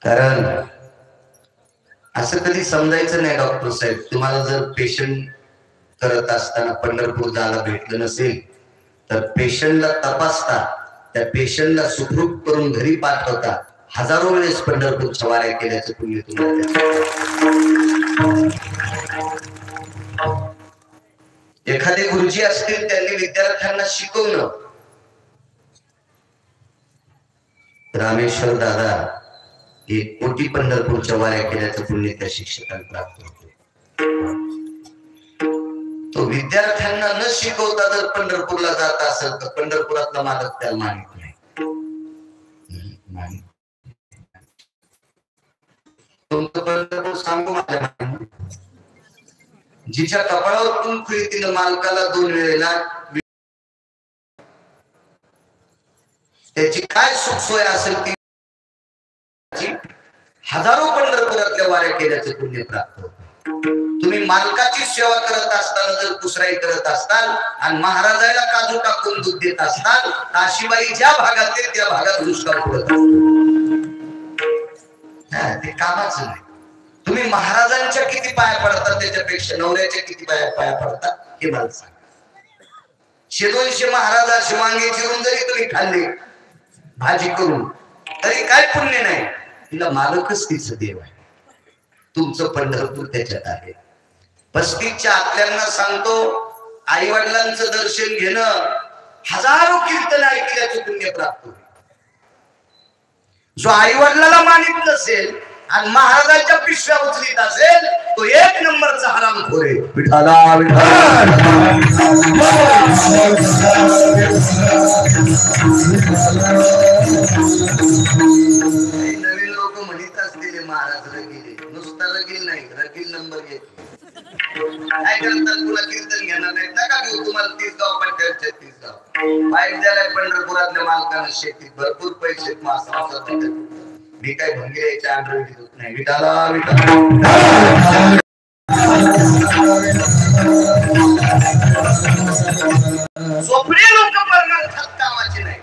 कारण असं कधी समजायचं नाही डॉक्टर साहेब, तुम्हाला जर पेशंट करत असताना पंढरपूर जायला भेटलं नसेल तर पेशंटला तपासता, त्या पेशंटला सुखरूप करून घरी पाठवता, हजारो वेळेस पंढरपूरच्या वाऱ्या केल्याचं पुण्य तुम्हाला. एखादे गुरुजी असतील त्यांनी विद्यार्थ्यांना शिकवलं, रामेश्वर दादा 1 कोटी पंढरपूरच्या वाऱ्या केल्याचं पुण्य त्या शिक्षकांना प्राप्त होते. तो विद्यार्थ्यांना न शिकवता जर पंढरपूरला जात असेल तर पंढरपुरातला मालक त्याला मानित नाही. तुमचं पंढरपूर सांगू माझ्या, जिच्या कपाळावर कुंकू तिनं मालकाला 2 वेळेला त्याची काय सुख सोय असेल ती हजारो पंढरपुरातल्या वाऱ्या केल्याचे पुण्य प्राप्त होते. तुम्ही मालकाची सेवा करत असताना जर कुसराई करत असताल आणि महाराजाला काजू टाकून दूध देत असताल, काशीबाई ज्या भागात त्या भागात दुष्काळ पडत ते कामाचं नाही. तुम्ही महाराजांच्या किती पाया पडतात त्याच्यापेक्षा नवऱ्याच्या किती पाया पडतात हे मला सांगा. 100-200 महाराजाची वांगे चिरून जरी तुम्ही खाल्ले भाजी करून तरी काय पुण्य नाही. तिला मालकच तिचं देव आहे. तुमचं पंढरपूर त्याच्यात आहे. 35च्या आतल्यांना सांगतो, आई वडिलांचं दर्शन घेणं हजारो कीर्तन ऐकल्याचं पुण्य प्राप्त होईल. जो आई वडिलाला मानित नसेल आणि महाराजांच्या पिशव्या उचलीत असेल तो 1 नंबरचा हरामखोर आहे. विठाला विठाल. नवीन लोक म्हणत असतील महाराज रगिले, नुसता रगील नाही, रगील नंबर घेतले. काय करतात, तुला कीर्तन घेणार नाहीत ना का घेऊ, तुम्हाला 30 गाव पट्ट्याचे 30 गाव बाईक द्यायला पंढरपुरातल्या मालकांना शेतीत भरपूर पैसे मासा. मी काय भंगे याच्या अंडर घेत नाही. विठाला विठाल. झोपडे लोक मरणार खात कामाचे नाही.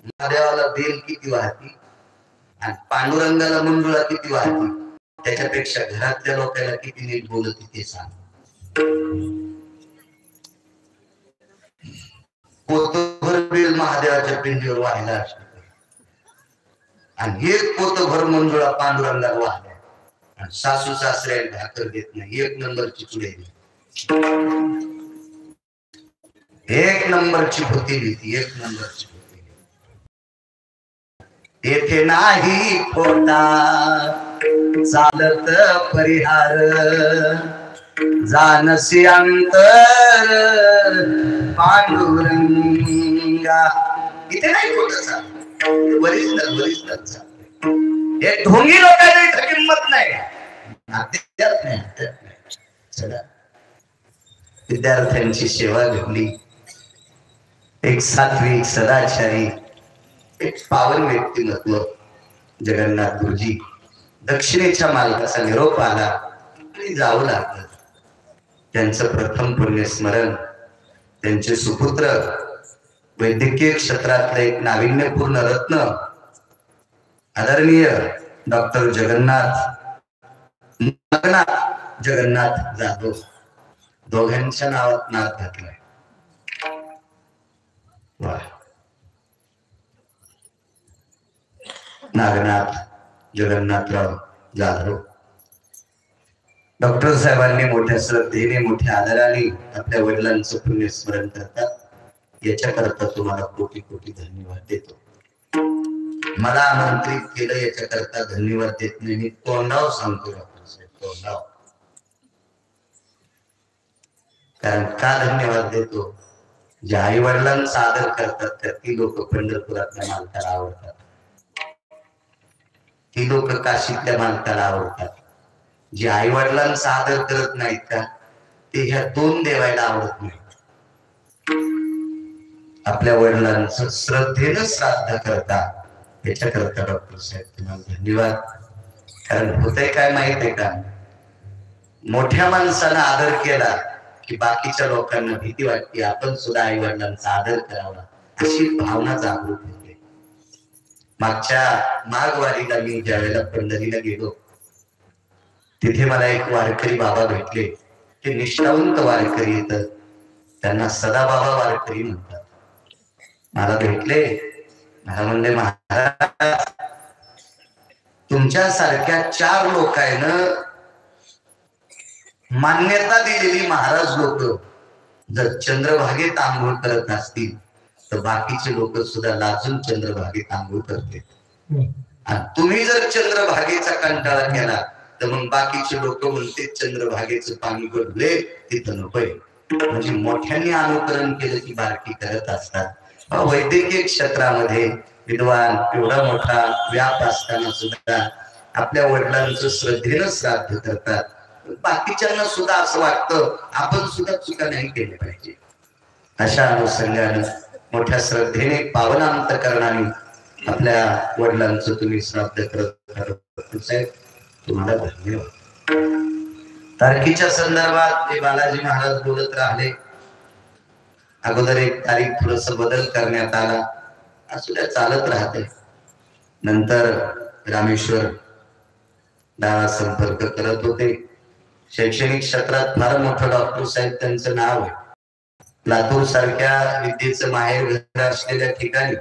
महादेवाला बेल किती वाहती आणि पांडुरंगाला मंजुळा किती वाहती, त्याच्यापेक्षा घरातल्या लोकांना किती नीट बोलत ते सांग. पोतभर बेल महादेवाच्या पिंडीवर वाहिला असतो आणि 1 पोतभर मंजुळा पांडुरंगाला वाहल्या आणि सासू सासऱ्याला भाकर देत नाही. 1 नंबरची चुडेली, 1 नंबरची भूती, 1 नंबरची. येथे नाही खोटा चालत परिहार, जानसी अंतर पांडुरंगा. इथे नाही खोटं चालत, बरीच हे ढोंगी लोकांना इथं किंमत नाही. विद्यार्थ्यांची सेवा घेतली. एक सात्विक सदाचारी एक पावन व्यक्तिमत्व जगन्नाथ गुरुजी. दक्षिणेच्या मालकाचा निरोप आला आणि जावं लागलं. त्यांचं प्रथम पुण्यस्मरण, त्यांचे सुपुत्र वैद्यकीय क्षेत्रातले एक नाविन्यपूर्ण रत्न आदरणीय डॉक्टर जगन्नाथ जाधव, दोघांच्या नावात नाव घातलाय. नागनाथ जगन्नाथराव जाधव. डॉक्टर साहेबांनी मोठ्या श्रद्धेने मोठ्या आदराने आपल्या वडिलांचं पुण्यस्मरण करतात. याच्याकरता तुम्हाला कोटी कोटी धन्यवाद देतो. मला आमंत्रित केलं याच्याकरता धन्यवाद देत नाही, मी तोंडाव सांगतो डॉक्टर साहेब, तोंडाव. कारण का धन्यवाद देतो, जे आई वडिलांचा आदर करतात तर ती लोक पंढरपुरातल्या मालकाला आवडतात, ती लोक काशीतल्या मालकाला आवडतात. जे आई वडिलांचा आदर करत नाहीत का ते ह्या 2 देवायला आवडत नाही. आपल्या वडिलांचं श्रद्धेनं श्राद्ध करता, याच्याकरता डॉक्टर साहेब तुम्हाला धन्यवाद. कारण होतंय काय माहित आहे का, मोठ्या माणसानं आदर केला की बाकीच्या लोकांना भीती वाटते, आपण सुद्धा आई वडिलांचा आदर करावा अशी भावना जागृत होते. मागच्या माघवारीला मी ज्यावेळेला पंढरीला गेलो, तिथे मला एक वारकरी बाबा भेटले. ते निष्ठावंत वारकरी येतात, त्यांना सदाबाबा वारकरी म्हणतात. मला भेटले, मला म्हणले, महाराज तुमच्यासारख्या 4 लोकांना मान्यता दिलेली महाराज लोक जर चंद्रभागेत आंघोळ करत असतील तर बाकीचे लोक सुद्धा लाजून चंद्रभागेत आंघोळ करते. आणि तुम्ही जर चंद्रभागेचा कंटाळा केला तर मग बाकीचे लोक म्हणते चंद्रभागेचं पाणी गडले तिथं नकोय. म्हणजे मोठ्यांनी अनुकरण केलं की बारकी करत असतात. वैद्यकीय क्षेत्रामध्ये विद्वान एवढा मोठा व्याप असताना सुद्धा आपल्या वडिलांचं श्रद्धेनं श्राद्ध करतात. बाकीच्यांना सुद्धा असं वाटतं आपण सुद्धा चुका नाही केल्या पाहिजे. अशा अनुषंगाने मोठ्या श्रद्धेने पावनांतकरणाने आपल्या वडिलांचं तुम्ही श्राद्ध करत साहेब, तुम्हाला धन्यवाद. तारखेच्या संदर्भात ते बालाजी महाराज बोलत राहिले. अगोदर एक तारीख थोडस बदल करण्यात आला, असू द्या चालत राहते. नंतर रामेश्वर दावा संपर्क करत होते. शैक्षणिक क्षेत्रात फार मोठं डॉक्टर साहेब त्यांचं नाव आहे. लातूर सारख्या विद्येचं माहेर घर असलेल्या ठिकाणी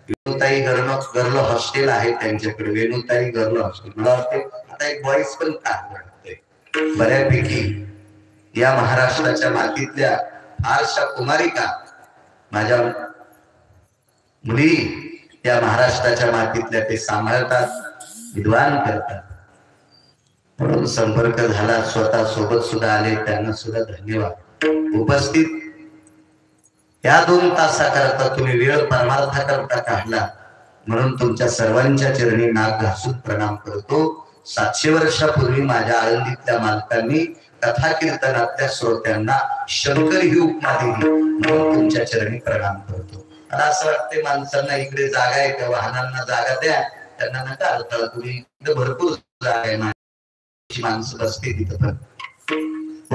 वेणुताई गर्ल हॉस्टेल आहे त्यांच्याकडे. वेणुताई गर्ल हॉस्टेल मला वाटते आता एक बॉईज पण काम वाटतंय बऱ्यापैकी. या महाराष्ट्राच्या मातीतल्या फारशा कुमारिका माझ्या मुली या महाराष्ट्राच्या मातीतल्या ते सांभाळतात, विद्वान करतात. म्हणून संपर्क झाला, स्वतः सोबत सुद्धा आले, त्यांना सुद्धा धन्यवाद. उपस्थित या 2 तासाकरता तुम्ही वेळ परमार्थाकरता काढला म्हणून तुमच्या सर्वांच्या चरणी नाक घासून प्रणाम करतो. 700 वर्षापूर्वी माझ्या आळंदीतल्या मालकांनी कथा कीर्तनातल्या श्रोत्यांना शंकर ही उपमा दिली म्हणून तुमच्या चरणी प्रणाम करतो. मला असं वाटते माणसांना इकडे जागा आहे त्या वाहनांना जागा द्या, त्यांना नका अडथळा. तुम्ही इकडे भरपूर जागा आहे, माणसं बसते तिथं. पण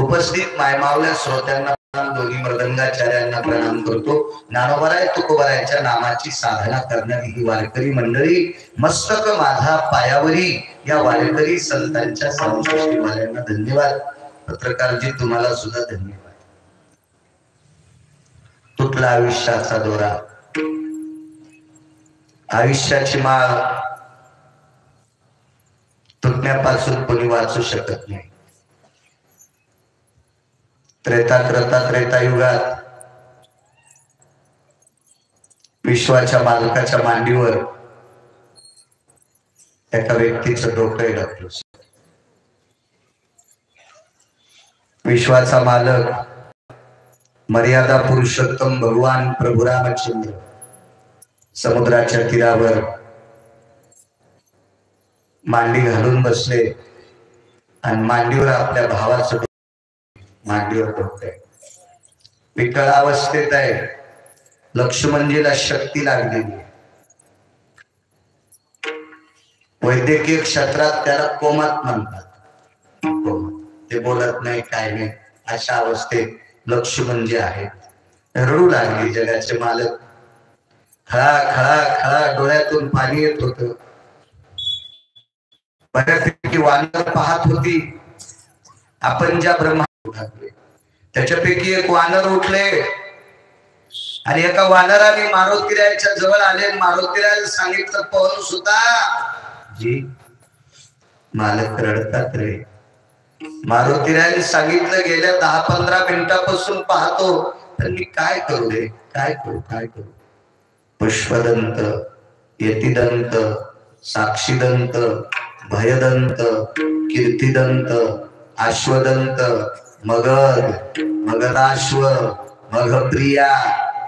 उपस्थित मायमावल्या श्रोत्यांना दोन्ही मृदंगाचार्यांना प्रणाम करतो. ज्ञानोबराय तुकोबरायच्या नामाची साधना करणारी ही वारकरी मंडळी, मस्तक माझा पायावरी या वारकरी संतांच्या संसृष्टीवाल्यांना धन्यवाद. पत्रकारजी तुम्हाला सुद्धा धन्यवाद. तुटला आयुष्याचा दोरा, आयुष्याची माळ तुटण्यापासून कोणी वाचू शकत नाही. त्रेतायुगात विश्वाच्या मालकाच्या मांडीवर एका व्यक्तीचं डोकं लपलं. विश्वाचा मालक मर्यादा पुरुषोत्तम भगवान प्रभू रामचंद्र समुद्राच्या तीरावर मांडी घालून बसले आणि मांडीवर आपल्या भावाचं मांडीवर डोकं आहे. विकळ अवस्थेत आहे. लक्ष्मणजीला शक्ती लागलेली आहे. वैद्यकीय क्षेत्रात त्याला कोमात म्हणतात. ते बोलत नाही, काय नाही, अशा अवस्थेत लक्ष्मणजी आहेत. रडू लागली. जगाचे मालक खळा खळा खळा डोळ्यातून पाणी येत होत. बऱ्यापैकी वानर पाहत होती. आपण ज्या ब्रह्मा त्याच्यापैकी एक वानर उठले आणि एका वानराने मारुतीरायाच्या जवळ आले. मारुतीरायाला सांगितलं, पवन सुता जी मालक रडतात रे. मारुतीरायाने सांगितलं, गेल्या 10-15 मिनिटापासून पाहतो, तर मी काय करू रे, काय करू काय करू. पुष्पदंत, यतिदंत, साक्षीदंत, भयदंत, कीर्तिदंत, अश्वदंत, मगध, मगधाश्व, मगप्रिया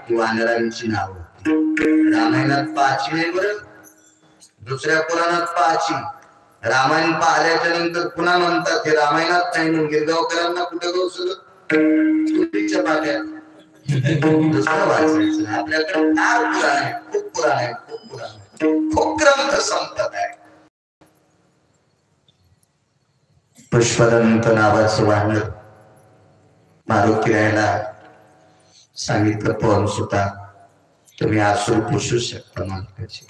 ही वानरांची नाव होती. रामायणात 5 नाही बरं, दुसऱ्या पुराणात 5. रामायण पाहिल्याच्या नंतर पुन्हा म्हणतात हे रामायणात नाही म्हणून गिरगावकरांना कुठे गौसच्या पाट्या दुसरं वाचायचं. आपल्याकडे फार पुराण आहे, खूप पुराण आहे, खूप पुराण आहे, खूप ग्रंथ संपत आहे. पुष्पदंत नावाचं वानर मारुतीरायाला सांगितलं, पवन सुता तुम्ही आसूर पुसू शकता मालकाची.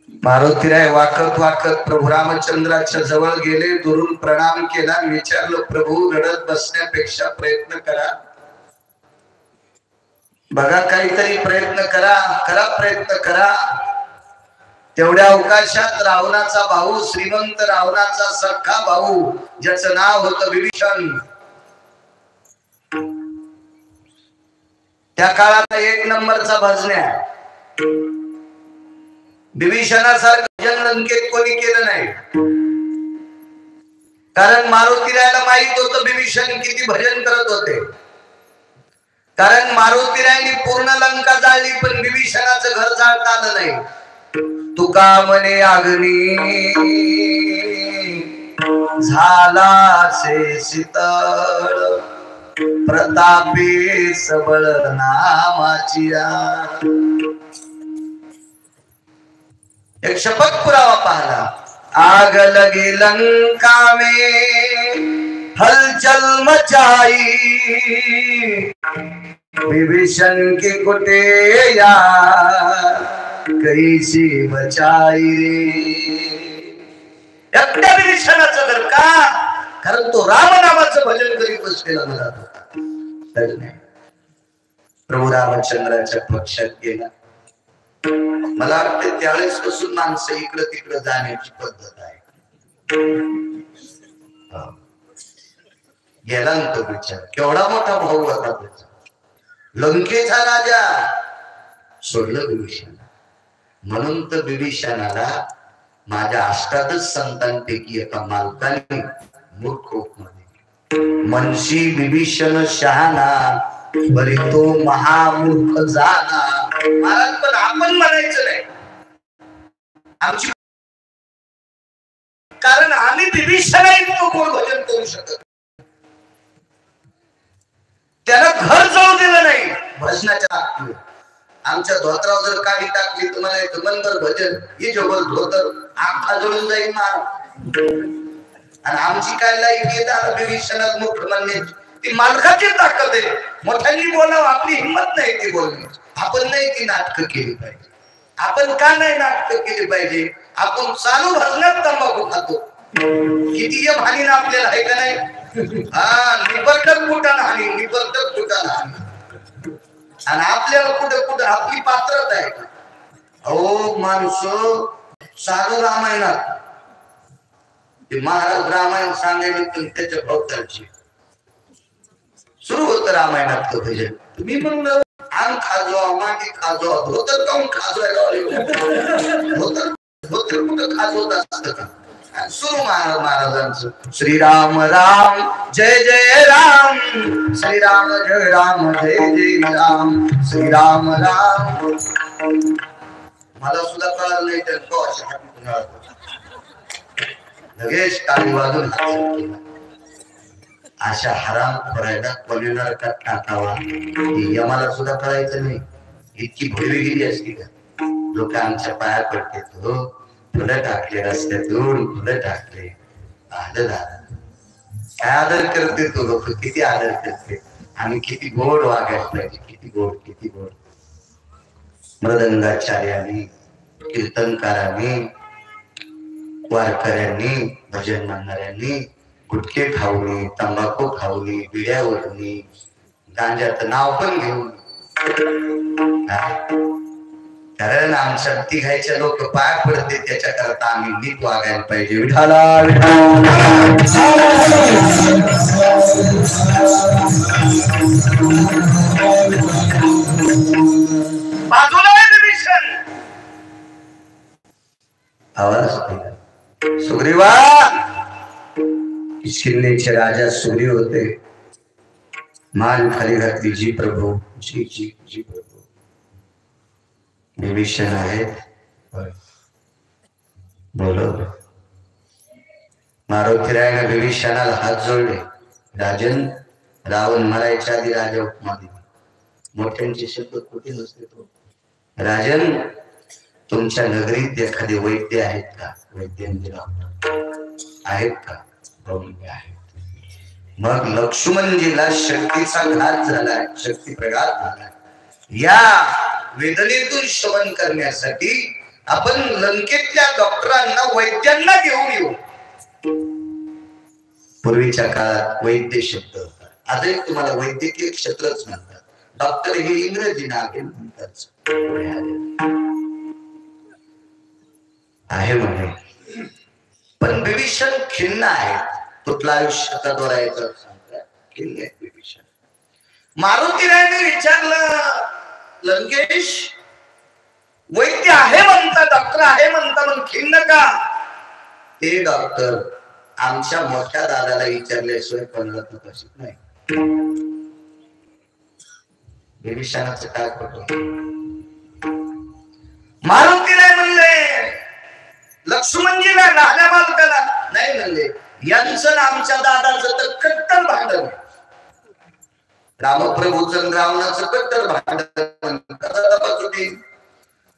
मारुतीराय वाकत वाकत प्रभू रामचंद्राच्या जवळ गेले, दुरून प्रणाम केला, विचारलं प्रभू रडत बसण्यापेक्षा प्रयत्न करा, बघा काहीतरी प्रयत्न करा, प्रयत्न करा. तेवढ्या अवकाशात रावणाचा भाऊ, श्रीमंत रावणाचा सख्खा भाऊ, ज्याचं नाव होतं विभीषण, त्या काळात एक नंबरचा भजन्या, विभीषणासारखं भजन लंकेत कोणी केलं नाही. कारण मारुतीरायाला माहित होतं विभीषण किती भजन करत होते. कारण मारुतीरायांनी पूर्ण लंका जाळली, पण विभीषणाचं घर जाळता आलं नाही. तुका म्हणे अग्नी झालाचे शीतळ, प्रतापी सबळ नामाची. एक शपथ पुरावा पाहला, आग लगी लंका में हलचल मचाई, विभीषण की कुटिया कैसी बचाई रे. एकट्या विभीषणाचं घर का? कारण तो राम नामाचं भजन करीत बसलेला मला होता. प्रभू रामचंद्राच्या पक्षात गेला. मला वाटते त्यावेळेस पासून माणसं इकडं तिकडं जाण्याची पद्धत आहे. गेला ना तो विचार, केवढा मोठा भाऊ होता त्याचा, लंकेचा राजा, सोडलं विभीषण. म्हणून तर विभीषणाला माझ्या अष्टादश संतांपैकी एका मालकाने मूर्ख मध्ये, मनशी विभीषण शहाणा, बरी तो महामूर्ख जाना. महाराज पण आपण म्हणायचं नाही आमची, कारण आम्ही विभीषणा इतकं गोड भजन करू शकत. त्याला घर जाऊ दिलं नाही भजनाच्या. आमच्या धोत्रावर जर काढी टाकली तुम्हाला एक मंदर भजन, हे जवळ धोतर आखा जळून जाईल मार. आणि आमची काय लायकी आहे विभीषणात मोठ म्हणण्याची, ती मालकाची ताकद आहे. मोठ्यांनी बोलावं, आपली हिंमत नाही ती बोलण्याची. आपण नाही ती नाटकं केली पाहिजे. आपण का नाही नाटकं केली पाहिजे? आपण चालू भजनात तंबाखू खातो, किती हानी ना आपल्याला आहे का नाही? हा, निबर्धक कुठं हानी, निबर्धक कुठं हानी. आणि आपल्याला कुठं कुठं आपली पात्रता आहे का? अहो माणसं चालू रामायणात ते महाराज रामायण सांगायला त्याच्या भोवतालची सुरू होतं रामायणात भजन. तुम्ही म्हणलं आम खाजो, मागे खाजो, धोतर काऊन खाजवायला धोतर कुठं खाजवत असतं का? सुरू महाराजांचं, श्रीराम राम जय जय राम, श्रीराम जय राम जय जय राम, श्रीराम राम. मला सुद्धा कळलं नाही तर लगेच टाळी वाजून अशा हराम खोरायला कोणी नरकात टाकावा आम्हाला सुद्धा कळायचं नाही. इतकी भोळी गेली असती का? लोक आमच्या पाया पडते, हो फुलं टाकले रस्त्यातून, फुलं टाकले, आलं झालं. काय आदर करते तो, लोक किती आदर करते. आम्ही किती गोड वागायला पाहिजे, किती गोड, किती गोड. मृदंगाचार्यांनी, कीर्तनकारांनी, वारकऱ्यांनी, भजन म्हणणाऱ्यांनी गुटखे खाऊनी, तंबाखू खाऊनी, बिड्यावरनी, गांजाचं नाव पण घेऊन. कारण आमच्या तिघायचे लोक पाय पडते, त्याच्या करता आम्ही नीट वागायला पाहिजे. विठाला आवाज सुग्रीवा. किष्किंधेचे राजा सुग्रीव होते. मान खाली घातली, जी प्रभू, जी जी जी प्रभू. विभीषण आहेत, बोलो. मारुतीरायाने विभीषणाला हात जोडले. राजन, रावण मरायच्या आधी राजा उपमा दिली. मोठ्यांचे शब्द कुठे नसते. तो राजन, तुमच्या नगरीत एखादे वैद्य आहेत का? वैद्य आहेत का? आहेत. मग लक्ष्मणजीला शक्तीचा घात झालाय, शक्ती प्रघात झालाय. या वेदनेतून शमन करण्यासाठी आपण लंकेतल्या डॉक्टरांना वैद्यांना घेऊन येऊ. पूर्वीच्या काळात वैद्य शब्द होता, आजही तुम्हाला वैद्यकीय क्षेत्रच म्हणतात. डॉक्टर हे इंग्रजी नाव म्हणतात आहे म्हणे. पण विभीषण खिन्न आहे. तुटला आयुष्याचा दोरा याचा खिन्न आहे विभीषण. मारुतीरायाने विचारलं, लंकेश वैद्य आहे म्हणता, डॉक्टर आहे म्हणता, पण खिन्न का? ते डॉक्टर आमच्या मोठ्या दादाला विचारल्याशिवाय कोणाला तपासित नाही. विभीषणाचं काय खोटं? मारुतीराय म्हणले लक्ष्मणजीला राहण्या मालकाला नाही म्हणले, यांचं आमच्या दादाचं तर कट्टर भांडण. रामप्रभूचं रावणाचं कट्टर भांडण कसा तपासू दे?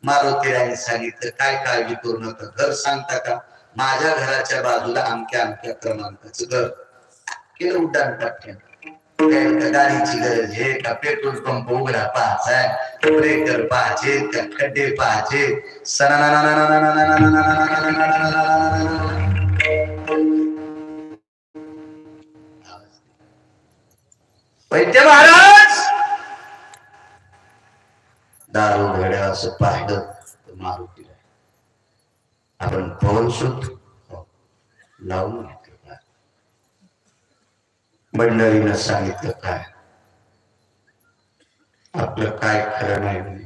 मारुतीरायाने सांगितलं काय काळजी करू नका, घर सांगता का? माझ्या घराच्या बाजूला अमक्या अमक्या क्रमांकाचं घर. केलं उड्डाण टाकलं. गाडीची गरज आहे का? पेट्रोल पंप उघडा पाहायचा, ब्रेकर पाहायचे का? खड्डे पाहायचे. वैद्य महाराज दारू घड्या असं पाहिलं तर मारुती आपण पवन सुत लावून घेतलं काय? मंडळीनं सांगितलं काय? आपलं काय खरं नाही.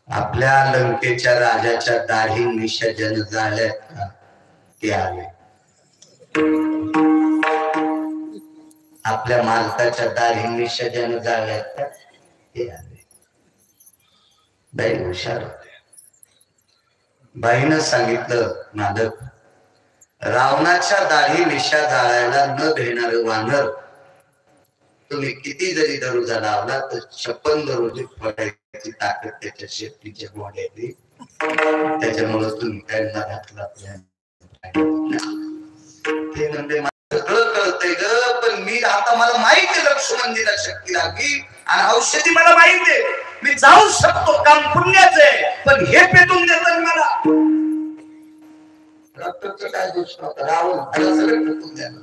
आपल्या लंकेच्या राजाच्या दाढी मिशा जन झाल्या का? ते आले. आपल्या मालकाच्या दाढी मिशा जन झाल्या का? ते आले. बाई हुशार होते. बाईनं सांगितलं, मालक रावणाच्या दाढी मिशा जाळायला न भेटणार वानर तुम्ही किती जरी दरोजा लावला तर 56 दरोजे पडायची ताकद त्याच्या शेपटीच्या गोड्यातली. त्याच्यामुळे तुम्ही काय न घातला ते म्हणजे सगळं कळतंय ग. पण मी आता मला माहिती आहे लक्ष्मणजीला शक्ती लागली आणि औषधी मला माहिती आहे. मी जाऊ शकतो, काम पुण्याचं आहे, पण हे पेटून देतात मला. डॉक्टरचं काय दोष नव्हता, रावण त्याला सगळं पेटून द्यायला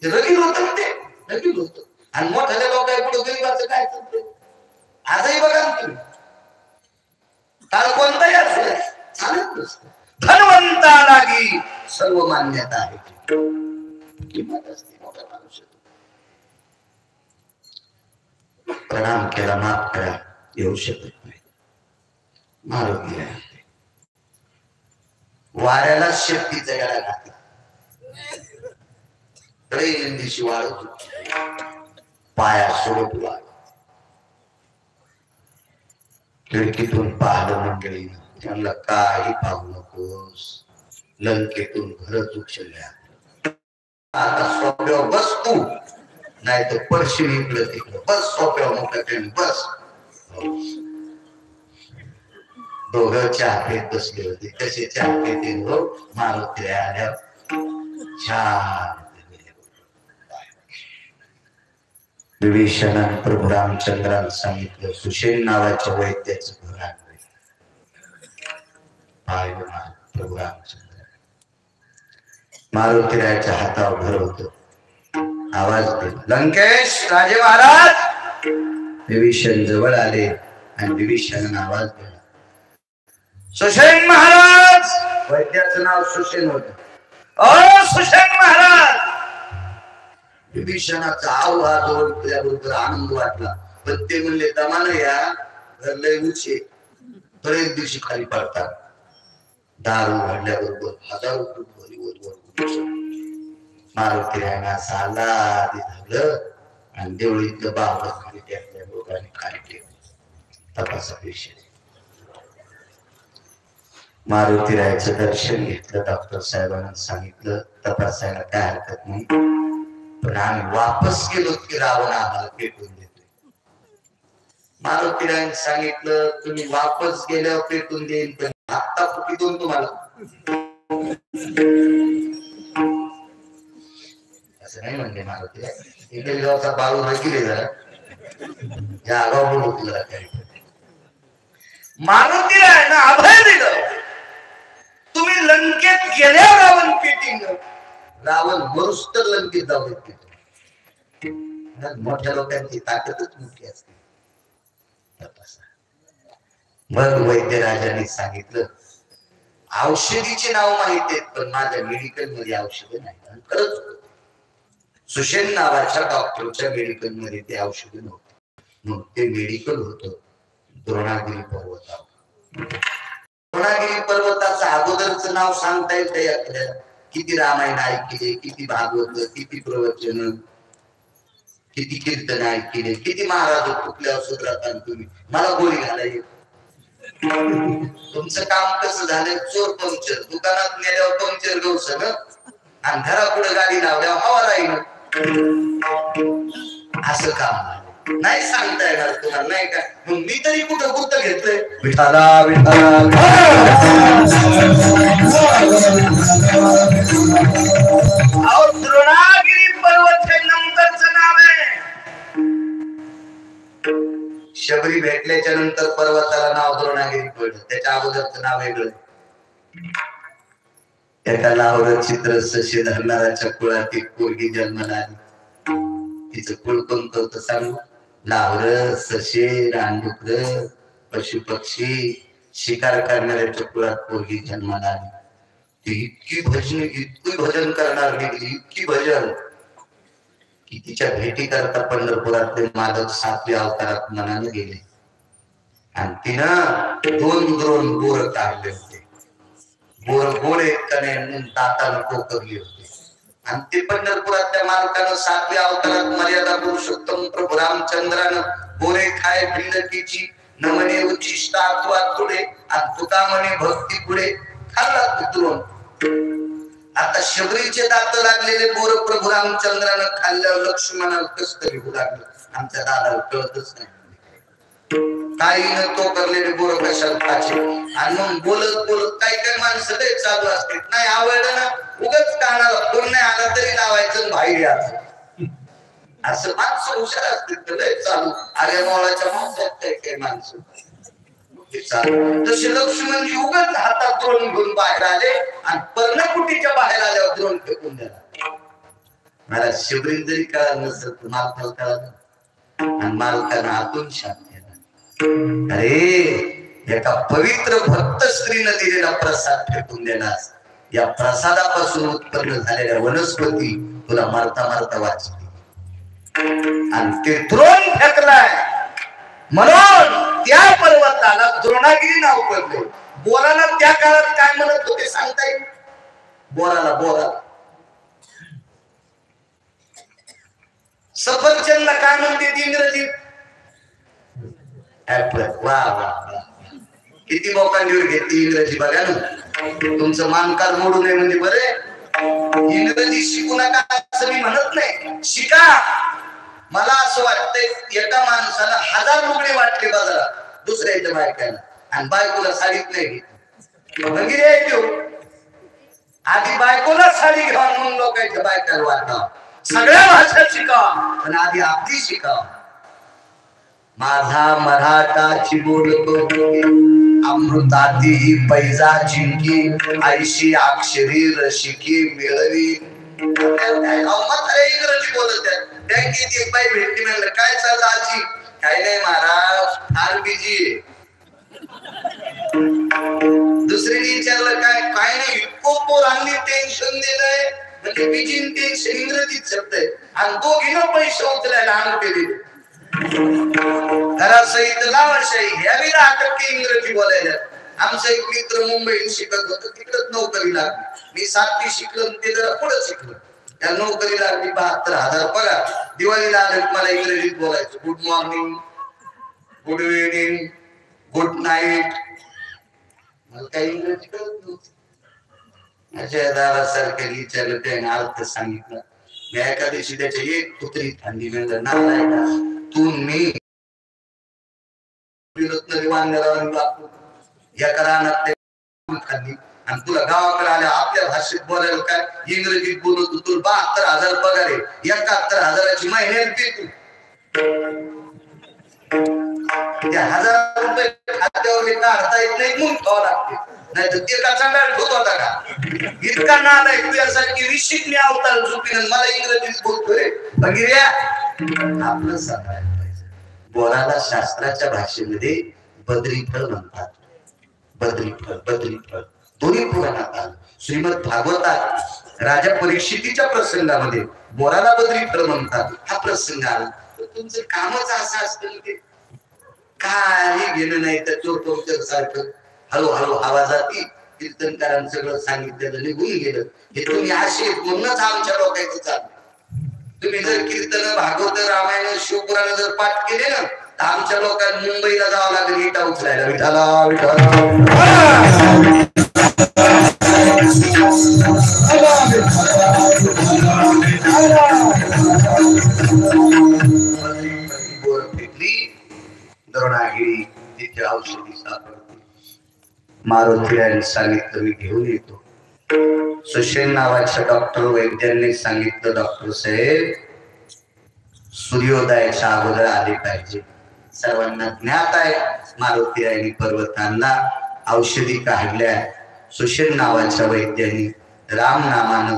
ते रगील होतं ना, ते रगील होतं. आणि मोठ्या लोकांपुढे गरीबाचं काय चालतंय? आजही बघा ना तुम्ही, काल कोणताही असेल चालत नसतं. धनवंता लागी सर्व मान्यता आहे. किंमत असते मोठ्या माणूस. प्रणाम केला माफ करा येऊ शकत नाही. मारुती वाऱ्याला शक्तीचा गळा घातला. दिवशी वाळत पाया सोडत वाळ. खिडकीतून पाहिलं मंडळीनं. त्यांना काही पाहू नकोस, लंकेतून घरच उचलल्या. आता सोप्यावर बस तू, नाही तर पडशील इकडं तिकडं. बस सोप्यावर मोठ्या ट्रेन बस. दोघं चहा पेत बसले होते. कसे चहा पेते हो? मारुती आल्या छान. विभीषणाने प्रभू रामचंद्राला सांगितलं, सुषेण नावाच्या वैद्याचं घर आणलंय. प्रभू रामचंद्र मारुतीरायाच्या हातावर घर होत. आवाज दिला, लंकेश राजे महाराज. विभीषण जवळ आले आणि विभीषणाने आवाज दिला, सुषेण महाराज. वैद्याचं नाव सुषेण होत. ओ सुषेण महाराज. विभीषणाचा आवाज ओळखल्याबरोबर आनंद वाटला. पण ते म्हणले, दमान या घर लय उचे, बरेच दिवशी खाली पडतात. दारू घडल्याबरोबर हजारो फूट मारुतीरायांना साला आधी झालं आणि देवळीतलं बाबा खाली टेकल्या. लोकांनी खाली टेकलं. तपासा विषय. मारुतीरायाचं दर्शन घेतलं. डॉक्टर साहेबांना सांगितलं, तपासायला काय हरकत नाही, पण आम्ही वापस गेलो की रावण आम्हाला पेटून देतोय. मारुतीरायाने सांगितलं, तुम्ही वापस गेल्यावर पेटून देईल, पण आत्ता कुठे दोन तुम्हाला. असं नाही म्हणले मारुतीराय. इकडे गावचा बाळू रगिले जरा या आगाऊ बोलू तुला काही. मारुतीला आहे ना अभय दिलं. तुम्ही लंकेत गेल्या रावण पेटीनं, रावण मरुस तर लंकेत जाऊ देत. मोठ्या लोकांची ताकदच मोठी असते. मग वैद्यराजांनी सांगितलं औषधीचे नाव माहिती आहेत पण माझ्या मेडिकल मध्ये औषध नाही. खरंच सुशेन नावाच्या डॉक्टरच्या मेडिकल मध्ये ते औषध नव्हते. मग ते मेडिकल होतं द्रोणागिरी पर्वतावर. द्रोणागिरी पर्वताचं अगोदरच नाव सांगता येईल का आपल्याला? किती रामायण ऐकले, किती भागवत, किती प्रवचन, किती कीर्तन ऐकले, किती महाराज कुठल्या सुधरात तुम्ही मला गोळी घालाय. तुमचं काम कसं झालं? चोर पंक्चर, दुकानात नेल्यावर पंक्चर घेऊ सगळं आणि घरापुढे गाडी लावल्यावर हवा राहील. असं काम नाही सांगता येणार तुम्हाला, नाही का? मग मी तरी कुठं गुर्त घेतलंय विठाला विठाला. द्रोणागिरी पर्वत हे नंतरचं नाव आहे. शबरी भेटल्याच्या नंतर पर्वताला नाव द्रोणागिरी पडलं. त्याच्या अगोदरचं नाव वेगळं. एका लाहोर चित्र सशी धरणाऱ्याच्या कुळात एक पोरगी जन्माला आली. तिचं कुळ कोणतं होतं सांगू? लाहोर, सशे, रानडुकर, पशु पक्षी शिकार करणाऱ्याच्या कुळात पोरगी जन्माला आली. ती इतकी भजन करणार निघली, इतकी भजन की तिच्या भेटी करता पंढरपुरातले माधव 7व्या अवतारात मनाने गेले आणि तिनं 2 द्रोण बोर काढले होते. बोर गोळे कणे दातानं कोकरली होती आणि ते पंढरपुरातल्या मालकानं 7व्या अवतारात मर्यादा पुरुषोत्तम प्रभू रामचंद्रानं बोरे खाय भिंडकीची नमने उच्चिष्टा पुढे आणि तुका म्हणे भक्ती पुढे खाल्ला द्रोण. आता शबरीचे दात लागलेले बोर प्रभू रामचंद्रानं खाल्ल्यावर लक्ष्मणाला कस तरी लागलं. आमच्या दादाला कळतच नाही काही न तो करलेले बोर कशाला खायचे. आणि मग बोलत बोलत काही काही माणसं लय चालू असते. नाही आवडलं ना उगाच कानाला फोन नाही आला तरी लावायचं बाहेर यायचं. असं माणसं हुशार असते लय चालू. अरे मोळाच्या माणसात काही काही माणसं तसे लक्ष्मणजी उगाच हातात द्रोण घेऊन बाहेर आले आणि पर्णकुटीच्या बाहेर आल्यावर द्रोण फेकून दिला. मला शिवरीन जरी कळालं नसेल तर मालकाला कळालं आणि मालकानं आतून शांत केला. अरे एका पवित्र भक्त स्त्रीनं दिलेला प्रसाद फेकून देणार. या प्रसादापासून उत्पन्न झालेल्या वनस्पती तुला मारता मारता वाचते आणि ते द्रोण फेकलाय म्हणून त्या पर्वताला द्रोणागिरी नाव पडले. बोराला त्या काळात काय म्हणत होते सांगता येईल? बोराला बोरा. सफरचंदला काय म्हणते इंग्रजीत? ऍपल. वा वा, किती मोकांडीवर घेतली इंग्रजी बघा ना. तुमचं मानकार मोडू नये म्हणजे बरे. इंग्रजी शिकू नका असं मी म्हणत नाही, शिका. मला असं वाटतंय एका माणसाला 1000 लुगडे वाटले बाजारात दुसऱ्याच्या बायकाला आणि बायकोला साडीत नाही घेतली. आधी बायकोला साडी घ्यावा म्हणून लोकांच्या बायकाला वाटावं. सगळ्या भाषा शिकावा पण आधी आपली शिकावा. माझा मराठाची बोलतो अमृताती पैजा जिंकी ऐशी अक्षरी रशिकी मिळवी. इंग्रजी बोलत आहेत. बँकेत एक बाई भेटली म्हणलं काय चाललं आजी? काय नाही महाराज फार बिझी. दुसरीने विचारलं काय? काय नाही इतकं पोरांनी टेन्शन दिलंय. म्हणजे बिझी टेन्शन इंग्रजीत शब्द आहे आणि दोघीनं पैसे उचलायला अंगठे दिले. घरासहित लावाशाही ह्या 10% इंग्रजी बोलायला. आमचा एक मित्र मुंबईत शिकत होत, तिकडच नोकरी लागली. मी 7वी शिकलो ते जरा पुढे शिकलो. त्या नोकरी लागली 72,000 पगार. दिवाळीला आलं मला इंग्रजीत बोलायचं. Good morning, good evening, good night. मला काही इंग्रजी कळत नव्हतं. माझ्या दारासारख्या विचारलं त्याने अर्थ सांगितलं. मी एका दिवशी त्याच्या एक पुत्री थंडी म्हणजे नालाय का तू मी एका रानात खाल्ली आणि तुला गावाकडे आल्या आपल्या भाषेत बोलायला काय इंग्रजीत बोलत तुला 72,000 पगार आहे. 71,000ची महिन्यात दे तू. त्या 1000 रुपये खात्यावर काढता येत नाही म्हणून खावं लागते, नाही तर ते का चांगला ठेवत होता का? इतका नाद आहे तुझ्यासारखी ऋषीतली अवतार झोपीन मला इंग्रजीत बोलतो रे बघिर्या. आपलं सांगायला पाहिजे. बोलाला शास्त्राच्या भाषेमध्ये बद्रीफळ म्हणतात. बद्रीफळ दोन्ही पुराणात आलं. श्रीमद भागवतात राजा परीक्षितीच्या प्रसंगामध्ये बोराला बद्रीफळ म्हणतात. हा प्रसंग आला. तुमचं कामच असं असतं ते काही घेणं नाही तर चोर सारखं हळूहळू आवाजाती कीर्तनकारांनी सगळं सांगितलेलं निघून गेलं. हे तुम्ही असे म्हणूनच आमच्या लोकांचं चाललं. तुम्ही जर कीर्तन भागवत रामायण शिवपुराण जर पाठ केले ना तर आमच्या लोकांना मुंबईला जावं लागेल इटा उचलायला. विठाला द्रोणागिरी तिथे औषधी सापडते. मारुतीरायने सांगितलं मी घेऊन येतो. सुशेन नावाच्या डॉक्टर वैद्यांनी सांगितलं डॉक्टर साहेब सूर्योदयाच्या अगोदर आले पाहिजे. सर्वांना ज्ञात आहे. मारुतीरायने पर्वतांना औषधी काढल्या. सुशेन नावाच्या वैद्यांनी राम नामानं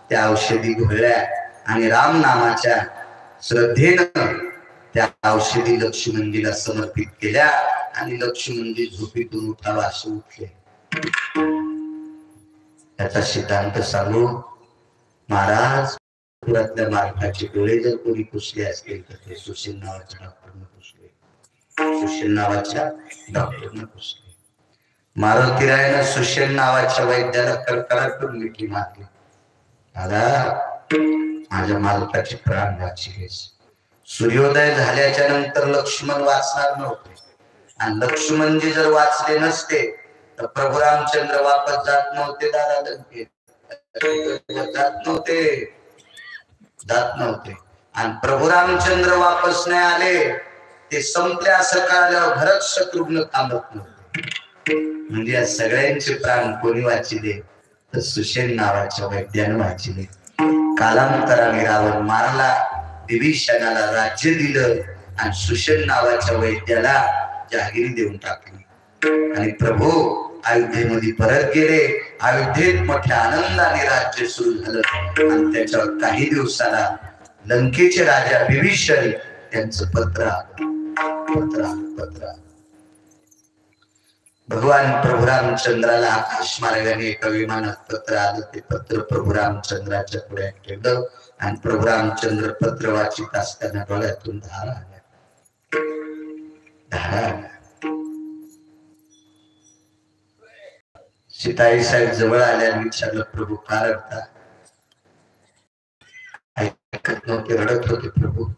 त्या औषधी घोळल्या आणि राम नामाच्या श्रद्धेनं त्या औषधी लक्ष्मणजीला समर्पित केल्या आणि लक्ष्मणजी झोपेतून उठावा असे उठले. त्याचा सिद्धांत सांगू महाराज पुरातल्या मार्गाचे डोळे जर कोणी पुसले असतील तर ते सुशील नावाच्या डॉक्टरने पुसले. सुशील नावाच्या डॉक्टरने पुसले. मारुतीरायनं सुशील नावाच्या वैद्याला कडकडाटून मिठी मारली. दादा माझ्या मालकाचे प्राण वाचलेस. सूर्योदय झाल्याच्या नंतर लक्ष्मण वाचणार नव्हते आणि लक्ष्मणजी जर वाचले नसते तर प्रभू रामचंद्र वापस जात नव्हते. दादा जात नव्हते आणि प्रभू रामचंद्र वापस नाही आले ते संपले असं कळल्यावर भरत शत्रुघ्न थांबत नव्हते. म्हणजे या सगळ्यांचे प्राण कोणी वाचले तर सुशेन नावाच्या वैद्याने वाचले. कालांतराने रावण मारला. विभीषणाला राज्य दिलं आणि सुशेन नावाच्या वैद्याला जहागिरी देऊन टाकली आणि प्रभू अयोध्येमध्ये परत गेले. अयोध्येत मोठ्या आनंदाने राज्य सुरू झालं आणि त्याच्यावर काही दिवसाला लंकेचे राजा विभीषण त्यांचं पत्र भगवान प्रभू रामचंद्राला आकाश मार्गाने एका विमानात पत्र आलं. ते पत्र प्रभू रामचंद्राच्या पुढे ठेवलं आणि प्रभू रामचंद्र पत्र वाचित असताना डोळ्यातून धारा आल्या. सीताई साहेब जवळ आल्या. विचारलं प्रभू का रडता? ऐकत नव्हते, रडत होते प्रभू.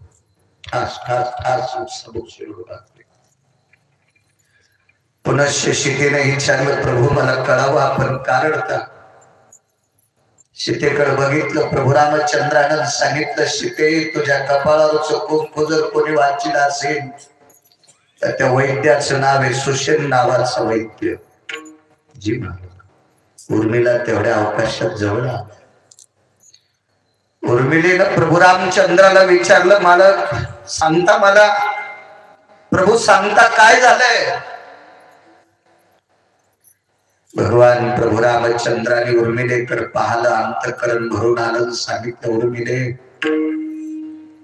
ठास ठास ठास सबक सुरू लागले. पुनश्च सीतेने विचारलं प्रभू मला कळावं आपण का रडता? सीतेकडे बघितलं. प्रभू रामचंद्रानं सांगितलं सीते तुझ्या कपाळावर कुंकू जर कोणी वाचिला असेल तर त्या वैद्याचं नाव आहे सुशेन नावाचा वैद्य. जी उर्मिला तेवढ्या अवकाशात जवळ आला. उर्मिलेनं प्रभू रामचंद्राला विचारलं मालक सांगता मला? प्रभू सांगता काय झालंय? भगवान प्रभू रामचंद्राने उर्मिलेकडे पाहिलं. अंतःकरण भरून आलं. सांगितलं उर्मिले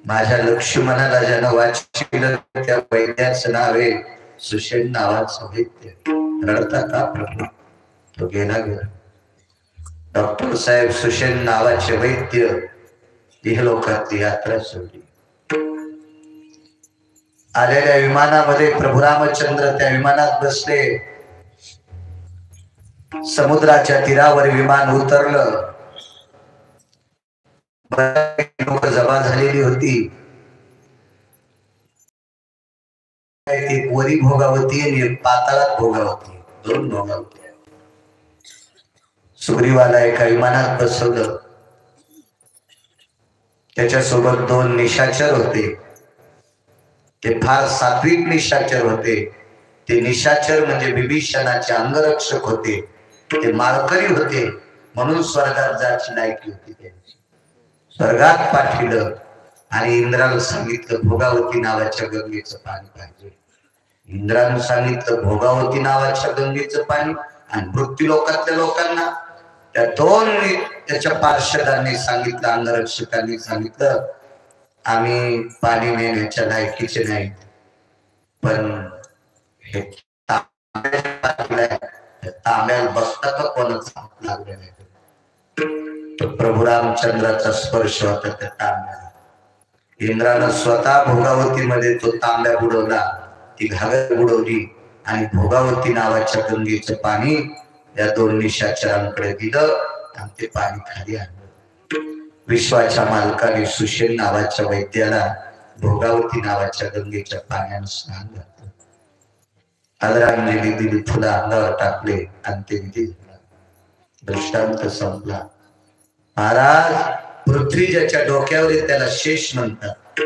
माझ्या लक्ष्मणाला ज्यानं वाचलं त्या वैद्याचं नाव आहे सुशेन नावाचं वैद्य. रडता का प्रभू? तो गेला घर. डॉक्टर साहेब सुशेन नावाचे वैद्य इहलोकातली यात्रा सोडली. आलेल्या विमानामध्ये प्रभू रामचंद्र त्या विमानात बसले. समुद्राच्या तीरावर विमान उतरलं. लोक जमा झालेली होती. एक वरी भोगावती आणि एक पाताळात भोगावती. दोन भोगावती. सुग्रीवाला एका विमानात बसवलं. त्याच्यासोबत दोन निशाचर होते. ते फार सात्विक निशाचर होते. ते निशाचर म्हणजे विभीषणाचे अंगरक्षक होते. ते माळकरी होते म्हणून स्वर्गात जायची लायकी होती त्यांची. स्वर्गात पाठविलं आणि इंद्राला सांगितलं भोगावती नावाच्या गंगेचं पाणी पाहिजे. इंद्रानं सांगितलं भोगावती नावाच्या गंगेचं पाणी, आणि मृत्यू लोकातल्या लोकांना त्या दोन त्याच्या पार्षदांनी सांगितलं, अंगरक्षकांनी सांगितलं आम्ही पाणी नेण्याच्या लायकीचे नाही, पण हे तांब्याला बसता का कोणाचा हात लागले नाही. तो प्रभू रामचंद्राचा स्पर्श होता त्या तांब्याला. इंद्रानं स्वतः भोगावतीमध्ये तो तांब्या बुडवला, ती घागर बुडवली आणि भोगावती नावाच्या गंगेचं पाणी या दोन निशाचरांकडे दिलं आणि ते पाणी खाली आणलं. विश्वाच्या मालकाने सुशेन नावाच्या वैद्याला भोगावती नावाच्या गंगेच्या पाण्यानं स्नान घातलं, आदरांजली दिली, फुलं अंगावर टाकले आणि ते विधी झाला. दृष्टांत संपला. महाराज पृथ्वी ज्याच्या डोक्यावर त्याला शेष म्हणतात,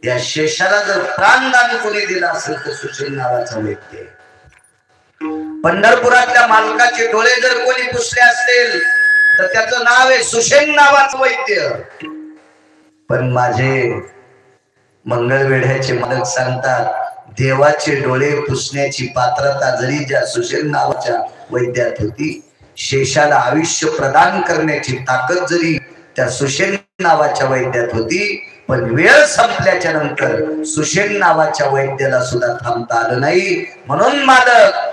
या शेषाला जर प्राणदान कोणी दिला असेल तर सुशेन नावाचा वैद्य. पंढरपुरातल्या मालकाचे डोळे जर कोणी पुसले असतील तर त्याचं नाव आहे सुशेन नावाचं वैद्य. पण माझे मंगळवेढ्याचे मालक सांगतात देवाचे डोळे पुसण्याची पात्रता जरी ज्या सुशेन नावाच्या वैद्यात होती, शेषाला आयुष्य प्रदान करण्याची ताकद जरी त्या सुशेन नावाच्या वैद्यात होती, पण वेळ संपल्याच्या नंतर सुशेन नावाच्या वैद्याला सुद्धा थांबता आलं नाही. म्हणून मालक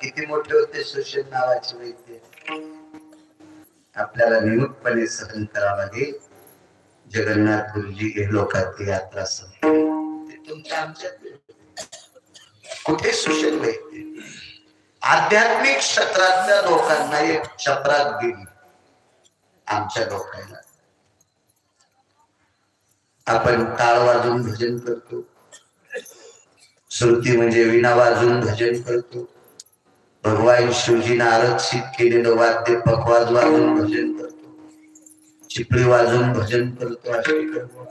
किती मोठे होते सुशेन नावाचे वैद्य. आपल्याला निमुटपणे सहन करावं लागेल. जगन्नाथ गुरुजी हे लोकांची यात्रा संपली, तुमच्या आमच्यात कुठे सुशेन वैद्य. आध्यात्मिक क्षेत्रातल्या लोकांना एक चपरात गेली. आमच्या लोकांना आपण टाळ वाजून भजन करतो, श्रुती म्हणजे विणा वाजून भजन करतो, भगवान शिवजींना आरक्षित केलेलं वाद्य पखवाज वाजून भजन करतो, चिपळी वाजून भजन करतो. असे करतो.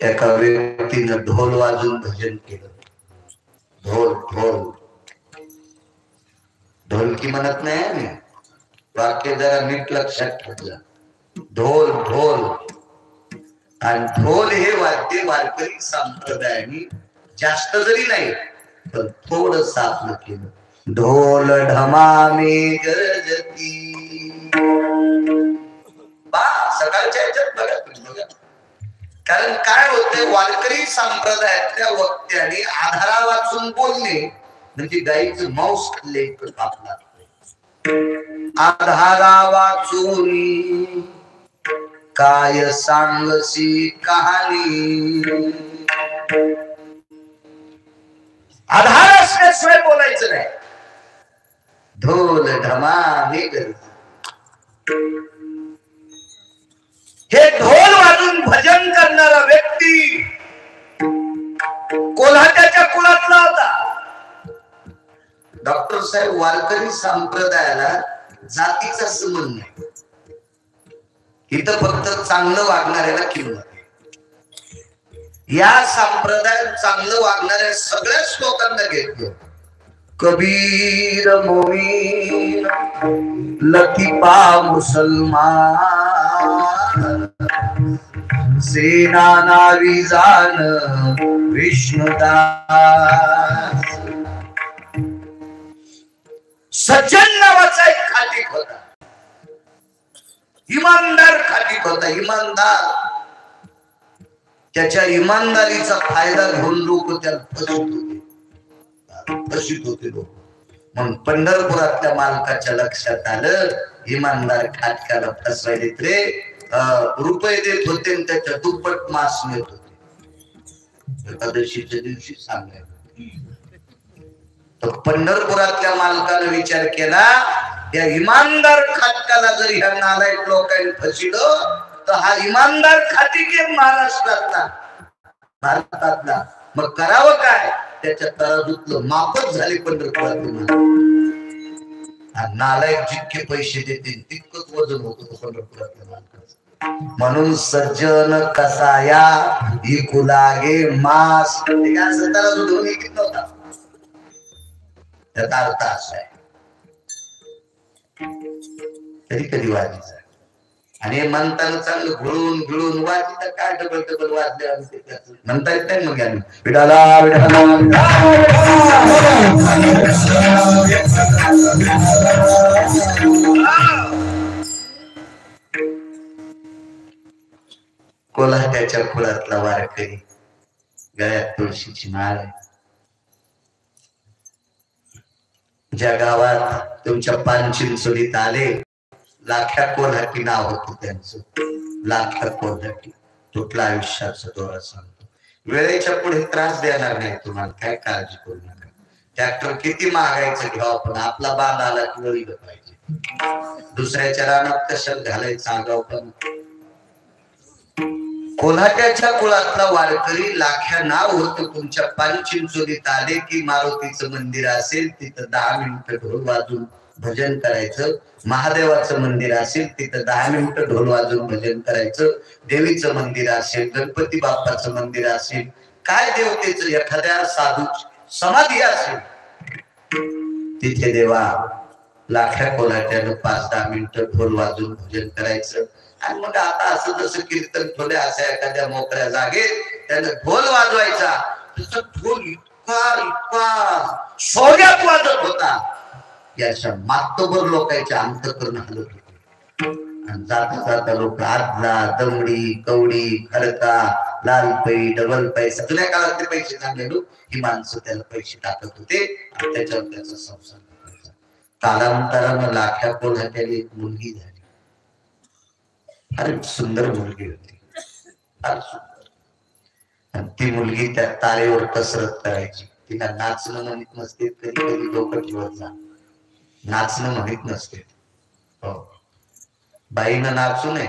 एका व्यक्तीनं ढोल वाजून भजन केलं. ढोल ढोल ढोलकी म्हणत नाही आम्ही, वाक्य जरा नीट लक्षात ठेवलं. ढोल ढोल आणि ढोल हे वाद्य वारकरी संप्रदायाने जास्त जरी नाही पण थोडं आपलं केलं. ढोल ढमामे गरजती बा सकाळच्या ह्याच्यात बघा तुम्ही बघा. कारण काय होते, वारकरी संप्रदायातल्या वक्त्याने आधारा वाचून बोलले म्हणजे गाईचं मांस खाल्ले आपला. आधारा वाचून काय सांगसी कहाणी. आधार असल्याशिवाय बोलायचं नाही. ढोल ढमा हे ढोल वाजून भजन करणारा व्यक्ती कोल्हाट्याच्या कुळातला होता. डॉक्टर साहेब वारकरी संप्रदायाला जातीचा संबंध नाही. इथं फक्त चांगलं वागणाऱ्याला किंमत आहे। या संप्रदायात चांगलं वागणाऱ्या सगळ्याच लोकांना घेतलं। कबीर मोमीन लतीफा मुसलमान सेना नावी जान विष्णुदास। सज्जन नावाचा एक खातिक होता, इमानदार खातिक होता, इमानदार। त्याच्या इमानदारीचा फायदा घेऊन लोक त्याला फसित होते लोक। मग पंढरपुरातल्या मालकाच्या लक्षात आलं, इमानदार खाटक्याला फसवायले रे, रुपये देत होते आणि त्याच्या दुप्पट मास मिळत होते। एकादशीच्या दिवशी सांगायला तर पंढरपुरातल्या मालकाने विचार केला, या इमानदार खाटक्याला जर ह्या नालायक लोकांनी फसिलं तर हा इमानदार खातिक महाराष्ट्रातला भारतातला, मग करावं काय? त्याच्या तराजूतलं मापच झाले पंढरपुरातले मालक। नालायक जितके पैसे देतील तितकंच वजन होतं पंढरपुरातल्या मालकाचं। म्हणून सज्जन कसाया इकू लागे मास, असं तराजू धुवून इकत नव्हता। त्याचा अर्थ असा आहे, कधी कधी वाजीचा आणि म्हणताना चांगलं घुळून घुळून वाजी काय डबल डबल वाजले म्हणता येत नाही। मग आम्ही विठाला विठाला कोल्हाट्याच्या कुळातला वारकरी, गळ्यात तुळशीची माळ आहे। ज्या गावात तुमच्या पानचिंचोलीत आले, लाख्या कोल्हाटी नाव होतं त्यांचं, लाख्या कोल्हाटी। तुटला आयुष्याचा दोरा सांगतो, वेळेच्या पुढे त्रास देणार नाही तुम्हाला, काय काळजी करू नका। ट्रॅक्टर किती महागायचं घ्यावं, पण आपला बांध आला की वळीलं पाहिजे। दुसऱ्याच्या रानात कशाला घालायचं आगाव पण। कोल्हाट्याच्या कुळातला वारकरी लाख्या नाव होतं। तुमच्या पानचिंचोलीत आले की मारुतीचं मंदिर असेल तिथं 10 मिनिटं ढोल वाजून भजन करायचं, महादेवाचं मंदिर असेल तिथं 10 मिनिटं ढोल वाजून भजन करायचं, देवीचं मंदिर असेल, गणपती बाप्पाचं मंदिर असेल, काय देवतेचं एखाद्या साधू समाधी असेल तिथे देवा लाख्या कोल्हाट्यानं 5-10 मिनिटं ढोल वाजून भजन करायचं। आणि मग आता असं जसं कीर्तन थोडे अशा एखाद्या मोकळ्या जागेत त्यानं ढोल वाजवायचा, तसं ढोल इतका इतका सोन्यात वाजत होता, याच्या मातोबर लोकांच्या अंतःकरण हलत होते। आणि जाता जाता लोक आदला दमडी कवडी खडका लाल पै डबल पैसा, जुन्या काळातले पैसे सांगलेलो ही माणसं त्याला पैसे टाकत होते आणि त्याच्यावर त्याचा संसार करायचा। कालांतरानं लाख्या कोल्हाट्याला एक मुलगी झाली, फार सुंदर मुलगी होती, फार सुंदर। आणि ती मुलगी त्या तारेवर कसरत करायची, तिला नाचणं म्हणत नसते, कधी कधी डोकं ठेवत जा, नाचणं म्हणत नसते। हो, बाईनं नाचू नये,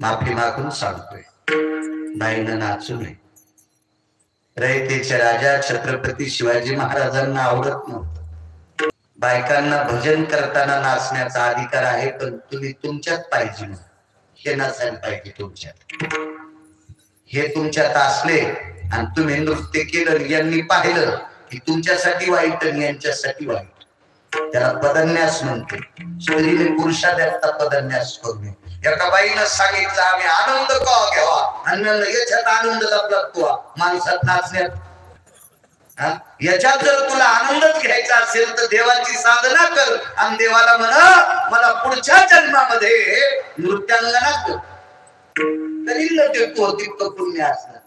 माफी मागून सांगतोय, बाईनं नाचू नये। रयतेच्या राजा छत्रपती शिवाजी महाराजांना आवडत नव्हतं। बायकांना भजन करताना नाचण्याचा अधिकार आहे, पण तुम्ही तुमच्यात पाहिजे, हे नसायला पाहिजे तुमच्यात। हे तुमच्यात असले आणि तुम्ही नृत्य केलं, यांनी पाहिलं की तुमच्यासाठी वाईट आणि यांच्यासाठी वाईट, त्याला पदन्यास म्हणते। स्त्रीने पुरुषादेखता पदन्यास करू नये। एका बाईनं सांगितलं आम्ही आनंद का घ्यावा, आणि याच्यात आनंद लपला माणसात नाचण्यात, याच्यात जर तुला आनंदच घ्यायचा असेल तर देवाची साधना कर आणि देवाला म्हणा मला पुढच्या जन्मामध्ये नृत्यांगना कर, तरी न देतो तितकं पुण्य असणार।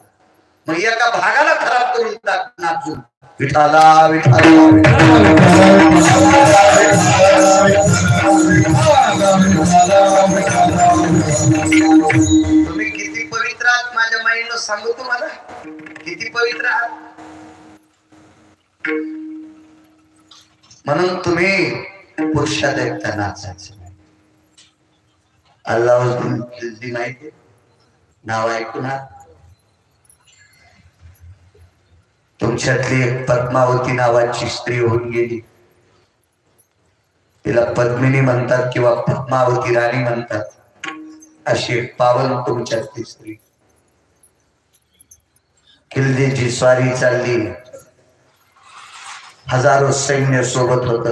मग एका भागाला खराब करून टाक नाचून, विठाला विठाला तुम्ही किती पवित्र आहात, माझ्या माईनं सांगू तुम्हाला किती पवित्र आहात। म्हणून तुम्ही पुरुषादेखता नाचायचं नाही। अल्लाहुद्दीन माहिती नाव ऐकून, तुमच्यातली एक पद्मावती नावाची स्त्री होऊन गेली। तिला पद्मिनी म्हणतात किंवा पद्मावती राणी म्हणतात. अशी एक पावन तुमच्यातली स्त्री. खिल्जीची स्वारी चालली, हजारो सैन्य सोबत होत.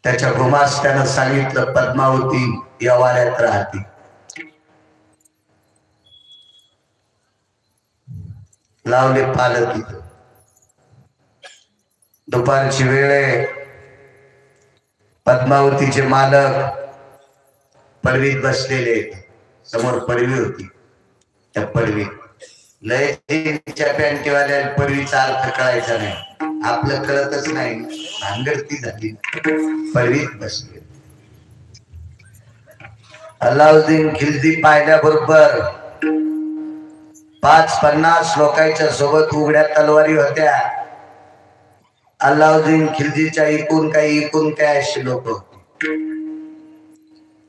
त्याच्या गुमास्त्यानं सांगितलं पद्मावती या वाड्यात राहते. लावले पालक इथं. दुपारची वेळ आहे. पद्मावतीचे मालक पडवीत बसलेले. समोर पडवी होती. त्या पडवीत लय पॅन्टीवाल्या पडवीचा अर्थ कळायचा नाही. आपलं कळतच नाही. भांगडती झाली. पडवीत बसले. अल्लाउद्दीन खिल्जी पाहिल्याबरोबर 50 लोकांच्या सोबत उघड्या तलवारी होत्या. अल्लाउद्दीन खिल्जीच्या एकूण काय अशी लोक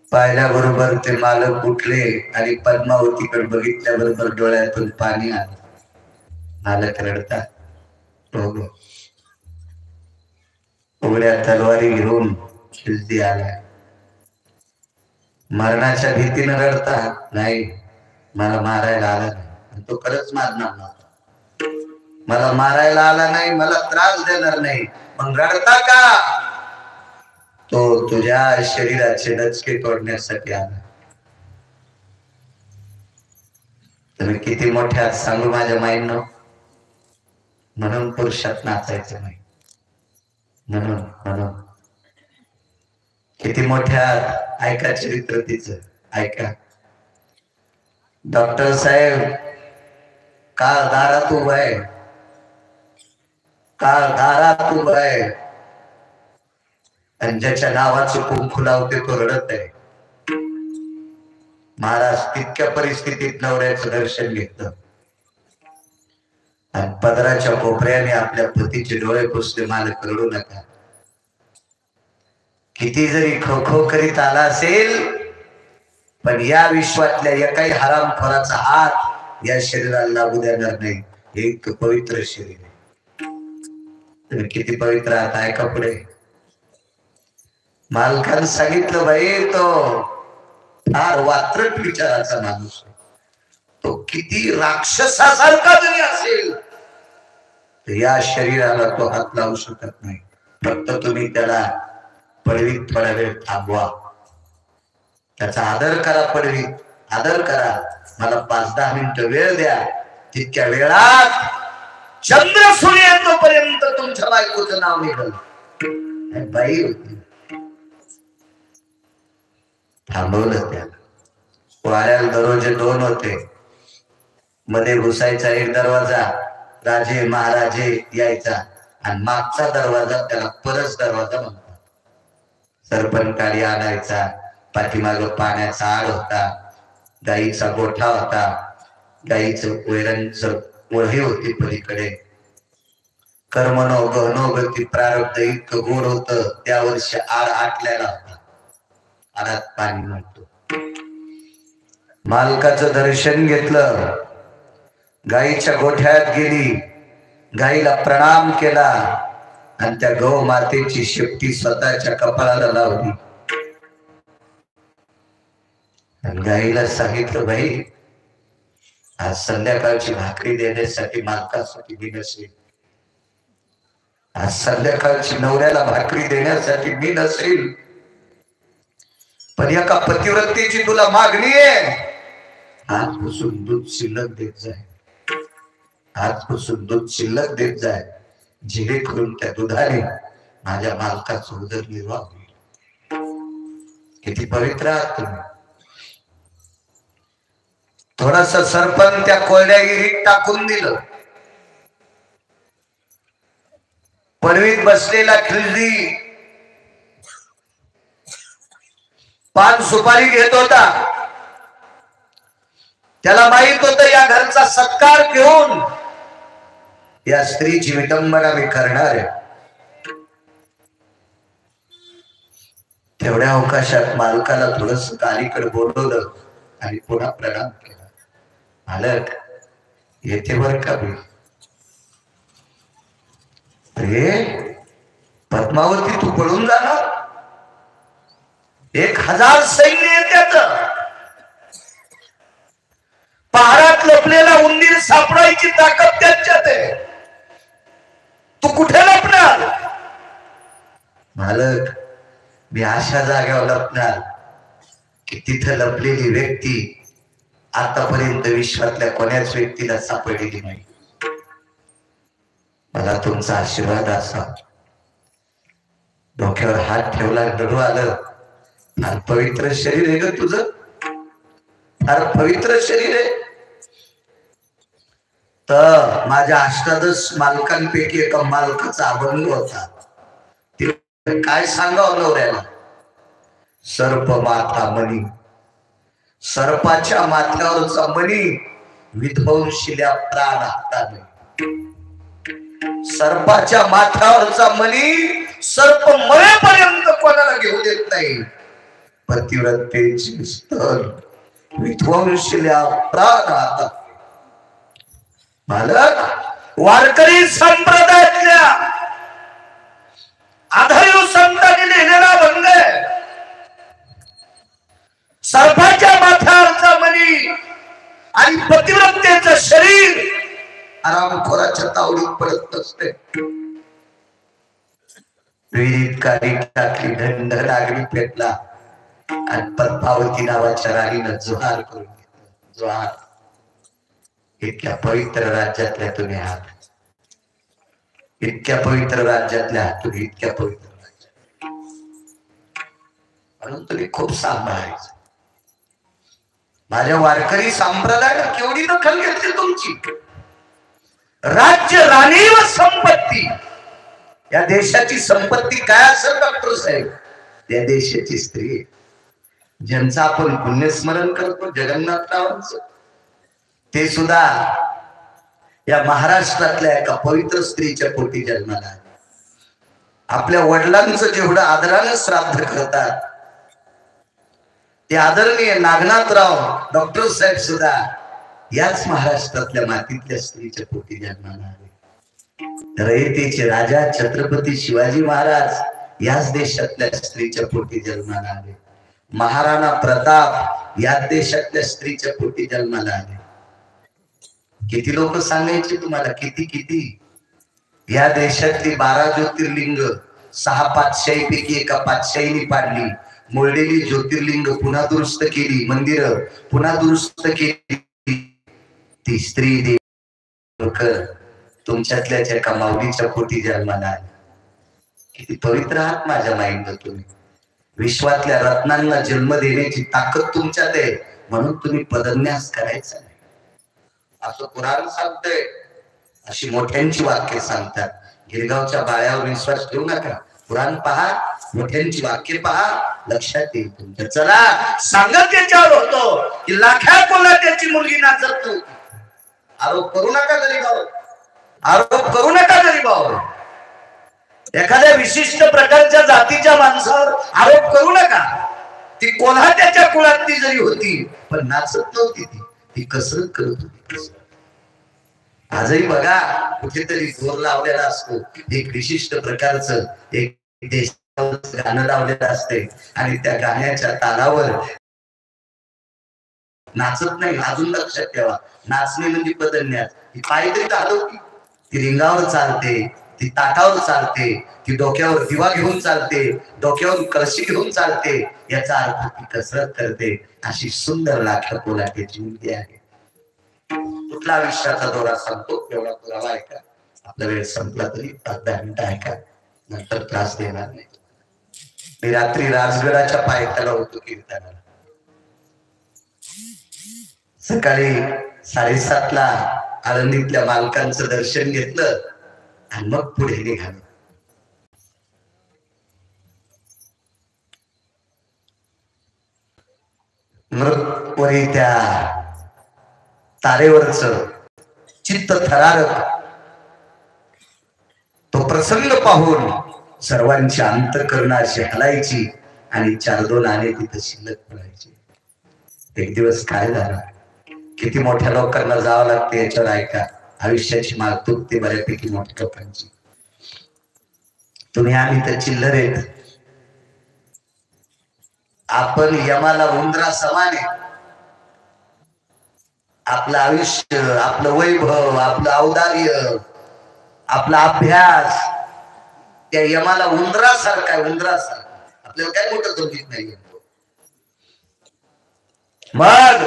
पाहिल्याबरोबर ते मालक उठले आणि पद्मावतीकडे बघितल्याबरोबर डोळ्यातून पाणी आलं. मालक रडतात. उघड्या तलवारी घेऊन खिल्जी आला. मरणाच्या भीतीने रडतात. नाही, मला मारायला आला नाही. तो खरंच मारणार नव्हता. मला मारायला आला नाही, मला त्रास देणार नाही. मग रडता का? तो तुझ्या शरीराचे डचके तोडण्यासाठी आला. तुम्ही किती मोठ्या सांगू माझ्या माईंनो. म्हणून पुरुषात नाचायचं नाही. म्हणून किती मोठ्या. ऐका चरित्र तिचं. ऐका. डॉक्टर साहेब काळ दारात उभा आहे. काळ दारात उभा आहे आणि ज्याच्या नावाचं कुंकू लावते तो रडत आहे. महाराज तितक्या परिस्थितीत नवऱ्याचं दर्शन घेतलं आणि पदराच्या कोपऱ्याने आपल्या पतीचे डोळे पुसले. मालक रडू नका. किती जरी खो खो करीत आला असेल पण या विश्वातल्या एकाही हरामखोराचा हात या शरीराला लागू देणार नाही. हे इतकं पवित्र शरीर आहे. तुम्ही किती पवित्र आहात. ऐका पुढे. मालकानं सांगितलं बाई तो फार वात्रट विचाराचा माणूस. तो किती राक्षसासारखा जरी असेल तर या शरीराला तो हात लावू शकत नाही. फक्त तुम्ही त्याला पडवीत थोडा वेळ थांबवा. त्याचा आदर करा. पडवीत आदर करा. मला 5-10 मिनिटं वेळ द्या. तितक्या वेळात चंद्र सूर्य येतोपर्यंत तुमच्या बायकोचं नाव निघाल. बाई होती. थांबवलं त्याला. वाऱ्याला दरवाजे 2 होते. मध्ये घुसायचा एक दरवाजा, राजे महाराजे यायचा, आणि मागचा दरवाजा त्याला परस दरवाजा म्हणतात. सरपंच आणायचा. पाठीमाग पाण्याचा आड होता. गाईचा गोठा होता. गाईचं वैरणचं वळही होती पलीकडे. कर्मनो गहनो गती प्रारब्ध इतकं गोड होत. त्या वर्षी आड आटलेला होता. आडात पाणी म्हणतो. मालकाचं दर्शन घेतलं. गाईच्या गोठ्यात गेली. गाईला प्रणाम केला आणि त्या गौ मातेची शेपटी स्वतःच्या कपाळाला लावली. गाईला सांगितलं बाई आज संध्याकाळची भाकरी देण्यासाठी मालकासाठी मी नसेल. आज संध्याकाळची नवऱ्याला भाकरी देण्यासाठी मी नसेल. पण एका पतिव्रतेची तुला मागणी आहे. आजपासून दूध शिल्लक देत जाय. आजपासून दूध शिल्लक देत जाय. जेणेकरून त्या दुधाने माझ्या मालकाचा उदरनिर्वाह होईल. किती पवित्र आहात तुम्ही. थोडस सरपण त्या कोरड्यागिरीत टाकून दिलं. पडवीत बसलेला खिल्जी पान सुपारी घेत होता. त्याला माहित होतं या घरचा सत्कार घेऊन या स्त्रीची विटंबना मी करणार आहे. तेवढ्या अवकाशात मालकाला थोडस अलीकडे बोलवलं आणि पुन्हा प्रणाम केला. मालक येते बर का. अरे पद्मावती तू पळून जाणार? 1000 सैन्य येतात, पहाडात लपलेला उंदीर सापडायची ताकद त्यांच्यात आहे, तू कुठे लपणार? मालक मी अशा जागेवर लपणार की तिथे लपलेली व्यक्ती आतापर्यंत विश्वातल्या कोण्याच व्यक्तीला सापडलेली नाही. मला तुमचा आशीर्वाद असा. डोक्यावर हात ठेवला, रडू आलं. फार पवित्र शरीर आहे ग तुझं, फार पवित्र शरीर आहे. तर माझ्या 18 मालकांपैकी एका मालकाचा अभंग होता. ते काय सांगावं नवऱ्याला? सर्प माथा मणी, सर्पाच्या माथ्यावरचा मणी विध्वंसिल्या प्राण हाताने. सर्पाच्या माथ्यावरचा मणी सर्प मरेपर्यंत कोणाला घेऊ देत नाही. पतिव्रतेची स्थल विध्वंसिल्या प्राण हातात. मालक वारकरी संप्रदायातल्या आधारीव संतांनी लिहिलेला बंद आहे. सर्पाच्या माथ्यावरचा मणी आणि पतिव्रतेचं शरीर आरामखोराच्या तावडीत पडत नसते. विहिरीत काडी टाकली, ढंढ लागली पेटला आणि पद्मावती नावाच्या राणीनं जोहार करून घेतलं. जोहार. इतक्या पवित्र राज्यातल्या तुम्ही आहात, इतक्या पवित्र राज्यातल्या तुम्ही, इतक्या पवित्र राज्यात, म्हणून तुम्ही खूप सांभाळायचं. माझ्या वारकरी संप्रदायात केवढी दखल घेतली तुमची. राज्य, राणी व संपत्ती, या देशाची संपत्ती काय असेल डॉक्टर साहेब? त्या देशाची स्त्री, ज्यांचं आपण पुण्यस्मरण करतो, जगन्नाथरावांचं, ते सुद्धा या महाराष्ट्रातल्या एका पवित्र स्त्रीच्या पोटी जन्माला आले. आपल्या वडिलांचं जेवढं आदरानं श्राद्ध करतात, ते आदरणीय नागनाथराव डॉक्टर साहेब सुद्धा याच महाराष्ट्रातल्या मातीतल्या स्त्रीच्या पोटी जन्माला आले. रयतेचे राजा छत्रपती शिवाजी महाराज याच देशातल्या स्त्रीच्या पोटी जन्माला आले. महाराणा प्रताप याच देशातल्या स्त्रीच्या पोटी जन्माला आले. किती लोक सांगायचे तुम्हाला, किती किती. या देशातली 12 ज्योतिर्लिंग 6 पातशाहीपैकी एका पातशाहीने पाडली. मोडलेली ज्योतिर्लिंग पुन्हा दुरुस्त केली, मंदिर पुन्हा दुरुस्त केली. ती स्त्री देव तुमच्यातल्याच एका माऊलीच्या पोटी जन्माला आली. किती पवित्र आहात माझ्या माईंना तुम्ही. विश्वातल्या रत्नांना जन्म देण्याची ताकद तुमच्यात आहे, म्हणून तुम्ही पदन्यास करायचा नाही असं कुराण सांगतंय. अशी मोठ्यांची वाक्य सांगतात. गिरगावच्या बाळ्यावर विश्वास ठेवू नका. कुराण पहा, मोठ्यांची वाक्य पहा, लक्षात येईल तुमच्या. चला, सांगत त्याच्यावर होतो की लाख्या कोल्हाट्याची मुलगी नाचत नव्हती. आरोप करू नका गरीबावर, आरोप करू नका गरीबावर. एखाद्या विशिष्ट प्रकारच्या जातीच्या माणसावर आरोप करू नका. ती कोल्हाट्याच्या कुळातली जरी होती, पण नाचत नव्हती. ती कसरत करत होती. आजही बघा, कुठेतरी जोर लावलेला असतो, एक विशिष्ट प्रकारचं एक देशाचं गाणं लावलेलं असते आणि त्या गाण्याच्या तालावर नाचत नाही. अजून लक्षात ठेवा, नाचणे म्हणजे पदन्यास. ती पायदळी चालवती, ती रिंगावर चालते, ती ताटावर चालते, ती डोक्यावर दिवा घेऊन चालते, डोक्यावर कळशी घेऊन चालते. याचा अर्थ ती कसरत करते. अशी सुंदर लाख्या कोल्हाट्याची मुलगी आहे. कुठला आयुष्याचा दौरा सांगतो, एवढा पुरावा ऐका. आपला वेळ संपला तरी 5-10 मिनिटं ऐका, नंतर त्रास देणार नाही. मी रात्री राजगडाच्या पायथ्याला होतो कीर्तनाला. सकाळी 7:30ला आळंदीतल्या मालकांचं दर्शन घेतलं आणि मग पुढे निघालो. मृतवरी त्या तारेवरच चित्त थरारक तो प्रसंग पाहून सर्वांची अंतःकरणाची हलायची आणि 4-2 आणे तिथं शिल्लक पडायची. एक दिवस काय झाला, किती मोठ्या लोकांना जावं लागते याच्यावर ऐका. आयुष्याची मागतूक ते बऱ्यापैकी मोठ्या लोकांची. तुम्ही आम्ही तर चिल्लर आहेत. आपण यमाला उंदरा समान आहे. आपलं आयुष्य, आपलं वैभव, आपलं औदार्य, आपला अभ्यास त्या यमाला उंदरासारखा आहे, उंदरासारखा. आपल्याला काय मोठं समजित नाही. मग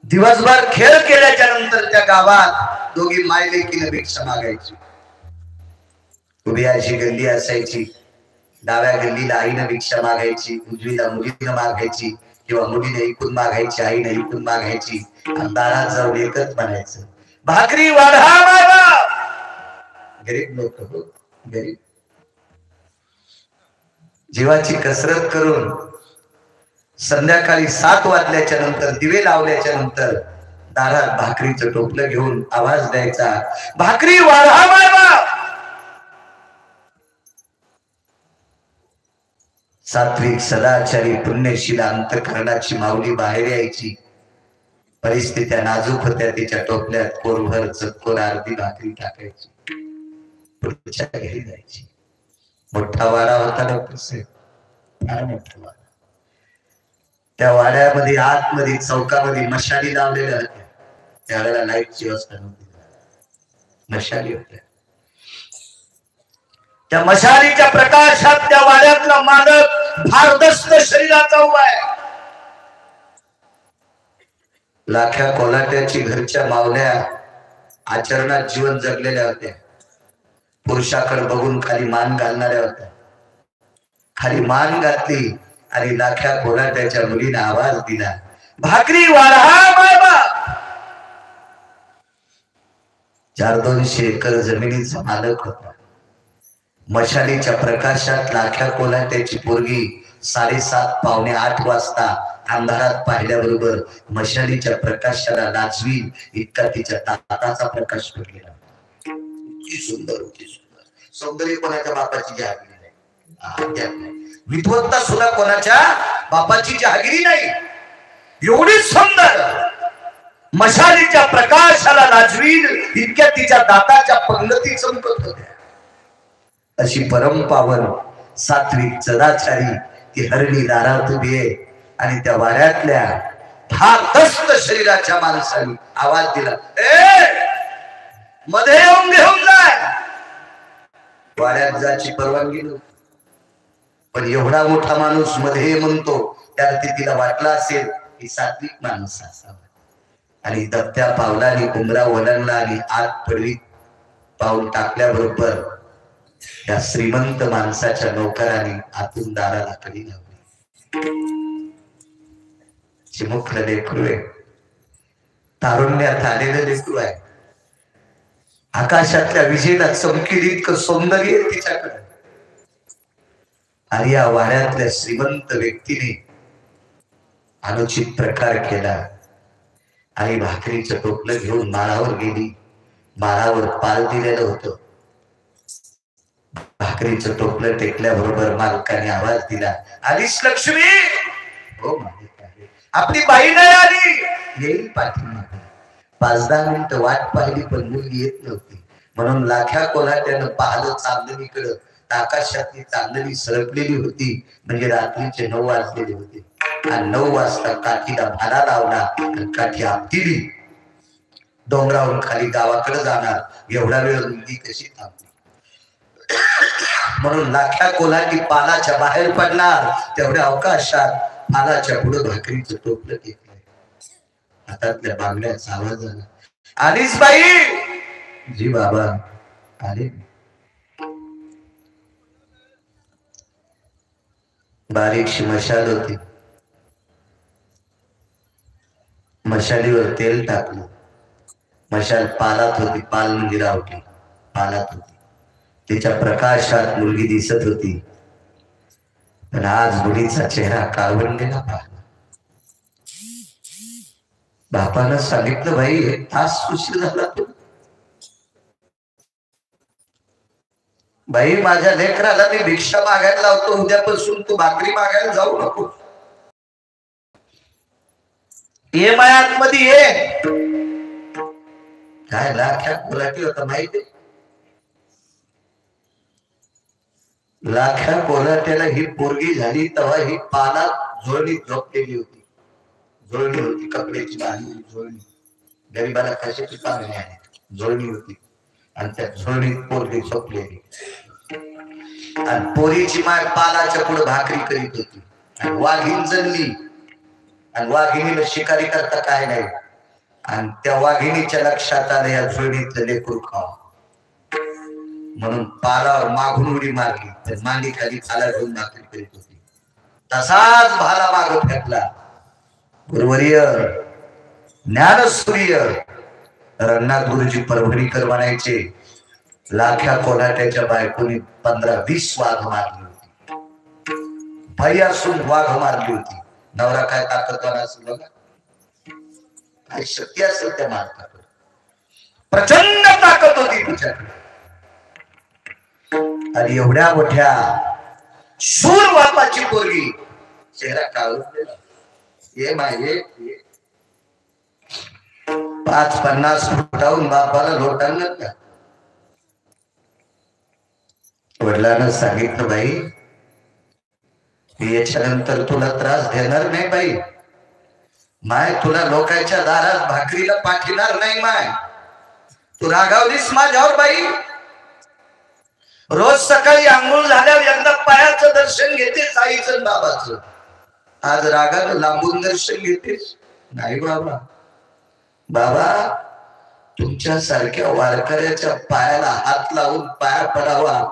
दिवसभर खेळ केल्याच्या नंतर त्या गावात दोघी मायलेकीने भिक्षा मागायची. उभी अशी गल्ली असायची. डाव्या गल्लीला आईनं भिक्षा मागायची, उजवीला मुलीनं मागायची, किंवा मुलीने इकून मागायची, आईने इकून मागायची. आणि दारात जाऊन एकच म्हणायचं, भाकरी वाढा मागा. गरीब लोक हो, गरीब. जीवाची कसरत करून संध्याकाळी 7 वाजल्याच्या नंतर, दिवे लावल्याच्या नंतर दारात भाकरीचं टोपलं घेऊन आवाज द्यायचा, भाकरी वाढा मागा. सात्विक सदाचारी पुण्यशील अंतःकरणाची माऊली बाहेर यायची. परिस्थित्या नाजूक होत्या. तिच्या टोपल्यात कोरभर चक्कोर अर्धी भाकरी टाकायची, पुढच्या घरी जायची. मोठा वाडा होता डॉक्टर साहेब, फार मोठा वाडा. त्या वाड्यामध्ये आतमध्ये चौकामध्ये मशाली लावलेल्या होत्या. त्यावेळेला लाईटची व्यवस्था नव्हती, मशाली होत्या. त्या मशालीच्या प्रकाशात त्या वाड्यातला मालक भारदस्त शरीराचा उभा आहे. लाख्या कोलाट्याची घरच्या मावल्या आचरणात जीवन जगलेल्या होत्या. पुरुषाकडे बघून खाली मान घालणाऱ्या होत्या. खाली मान घातली आणि लाख्या कोलाट्याच्या मुलीने आवाज दिला, भाकरी वाढा बाबा. 400-200 एकर जमिनीचा मालक होता. मशालीच्या प्रकाशात लाख्या कोलाट्याची पोरगी 7:30 पावणे 8 वाजता अंधारात पाहिल्याबरोबर मशालीच्या प्रकाशाला लाजवी इतका तिच्या दाताचा प्रकाश पडलेला. इतकी सुंदर होती, सुंदर. सौंदर्य कोणाच्या बापाची जहागिरी नाही. विद्वत्ता सुद्धा कोणाच्या बापाची जहागिरी नाही. एवढी सुंदर मशालीच्या प्रकाशाला लाजवी इतक्या तिच्या दाताच्या पंगती चमकत होत्या. अशी परम पावन सात्विक सदाचारी ती हरणी दारात उभी आहे. आणि त्या वाड्यातल्या भारदस्त शरीराच्या माणसाने आवाज दिला, मध्ये येऊन घेऊन जाय. वाड्यात जायची परवानगी नव्हती, पण एवढा मोठा माणूस मध्ये म्हणतो, त्याला तिला वाटलं असेल की सात्विक माणूस असावा. आणि दत्त्या पावलाने उमरा ओलांडला आणि आत पडवीत पाऊल टाकल्याबरोबर त्या श्रीमंत माणसाच्या नौकराने आतून दाराला कडी लावली. चिमुकलं लेकरू आहे, तारुण्यात आलेलं लेकरू आहे. आकाशातल्या विजेला चमकेल इतकं सौंदर्य तिच्याकडे. आणि या वाड्यातल्या श्रीमंत व्यक्तीने अनुचित प्रकार केला आणि भाकरीचं टोपलं घेऊन माळावर गेली. माळावर पाल दिलेलं होतं. भाकरीचं टोपलं टेकल्याबरोबर मालकाने आवाज दिला, आलीस लक्ष्मी? हो मालिक, आपली बाई नाही आली, येईल पाठीमागे. 5-10 मिनिटं वाट पाहिली पण मुलगी येत नव्हती. म्हणून लाख्या कोल्हाट्यानं पाहिलं चांदणीकडं. आकाशातली चांदणी सरकलेली होती, म्हणजे रात्रीचे 9 वाजलेले होते. आणि 9 वाजता काठीला भाला लावला आणि काठी आपटिली. डोंगरावरून खाली गावाकडे जाणार एवढा वेळ मुलगी कशी थांबली. म्हणून लाख्या कोल्हाटी पालाच्या बाहेर पडणार. तेवढ्या अवकाशात पालाच्या पुढे भाकरीचं टोपलं घेतलंय. हातातल्या बांगड्याचा आवाज आला, आलीस बाई? जी बाबा आले. बारीकशी मशाल होती. मशालीवर तेल टाकलं. मशाल पालात होती. पाल म्हणजे रावटी पालात होती. तिच्या प्रकाशात मुलगी दिसत होती. पण आज मुलीचा चेहरा काळवंडलेला पाहिला. बापानं सांगितलं, भाई 1 तास उशीर झाला तू. बाई माझ्या लेकराला मी भिक्षा मागायला लावतो, उद्यापासून तू भाकरी मागायला जाऊ नको. ये मायात मध्ये ये. काय लाख्या कोलाटी होता माहिती? लाख्या कोल्हाट्याला ही पोरगी झाली तेव्हा ही पानात झोळणीत झोपलेली होती. झोळणी होती, कपड्याची बांधलेली झोळणी. गरीबाला कशाची पाणी आहे, झोळणी होती. आणि त्या झोळणीत पोरगी झोपलेली. आणि पोरीची माय पालाच्या पुढे भाकरी करीत होती. आणि वाघीण जणली. आणि वाघिणीला शिकारी करता काय नाही. आणि त्या वाघिणीच्या लक्षात आलं या झोळणीतलं लेकरू खावा, म्हणून पालावर मागून उडी मारली. तर मांडी खाली खाला घेऊन भाकरी करीत होती. तसाच भाला माग फेकला. गुरुवर्य ज्ञानसूर्य रंगनाथ गुरुजी परभणीकर म्हणायचे, लाख्या कोल्हाट्याच्या बायकोनी 15-20 वाघ मारली होती. भाई असून वाघ मारली होती. नवरा काय ताकदवान असेल बघा, काय शक्ती असेल त्या मारतात. प्रचंड ताकद होती तिच्याकडे. आणि एवढ्या मोठ्या शूर बापाची पोरगी चेहरा काळून ये माये 5-50 फुटाहून बापाला लोटांगण का. वडिलांना सांगितलं, बाई याच्यानंतर तुला त्रास देणार नाही बाई. माय तुला लोकांच्या दारात भाकरीला पाठविणार नाही. माय तू रागावलीस माझ्यावर बाई. रोज सकाळी आंघोळ झाल्यावर एकदा पायाचं दर्शन घेतेस आईचं बाबाचं. आज रागानं लांबून दर्शन घेतेस नाही बाबा. बाबा तुमच्या सारख्या वारकऱ्याच्या पायाला हात लावून पाया पडावा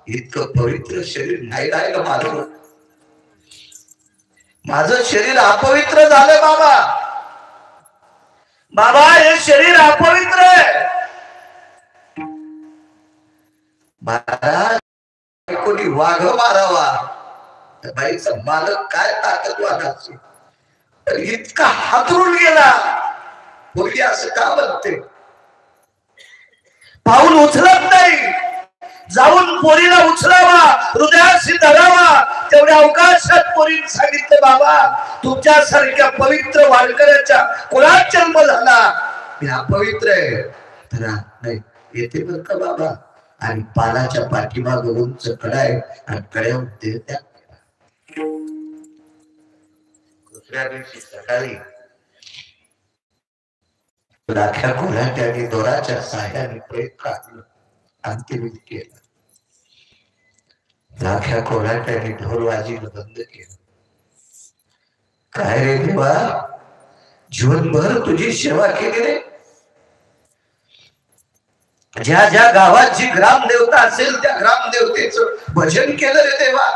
इतकं पवित्र शरीर नाही राहिलं माझं. माझं शरीर अपवित्र झालं बाबा. बाबा हे शरीर अपवित्र आहे. महाराज कोणी वाघ मारावा, बाईचा मालक काय ताकदवान असेल, इतका हातरून गेला. पोरगी असं का म्हणते, पाऊल उचलत नाही. जाऊन पोरीला उचलावा, हृदयाशी धरावा. तेवढ्या अवकाशात पोरीने सांगितलं, बाबा तुमच्यासारख्या पवित्र वारकऱ्याच्या कुळात जन्म झाला, मी अपवित्र आहे. नाही येते बर का बाबा. आणि पालाच्या पाठीमाग उंच कडा आहे आणि कड्यावर देत्या. दुसऱ्या दिवशी सकाळी लाख्या कोल्हाट्याने दोराच्या साह्याने प्रेत काढलं, अंत्यविधी केलं. लाख्या कोल्हाट्याने ढोलवाजीला बंद केलं. काय रे देवा, जीवनभर तुझी सेवा केली रे. ज्या ज्या गावात जी ग्रामदेवता असेल त्या ग्रामदेवतेचं भजन केलं रे देवा.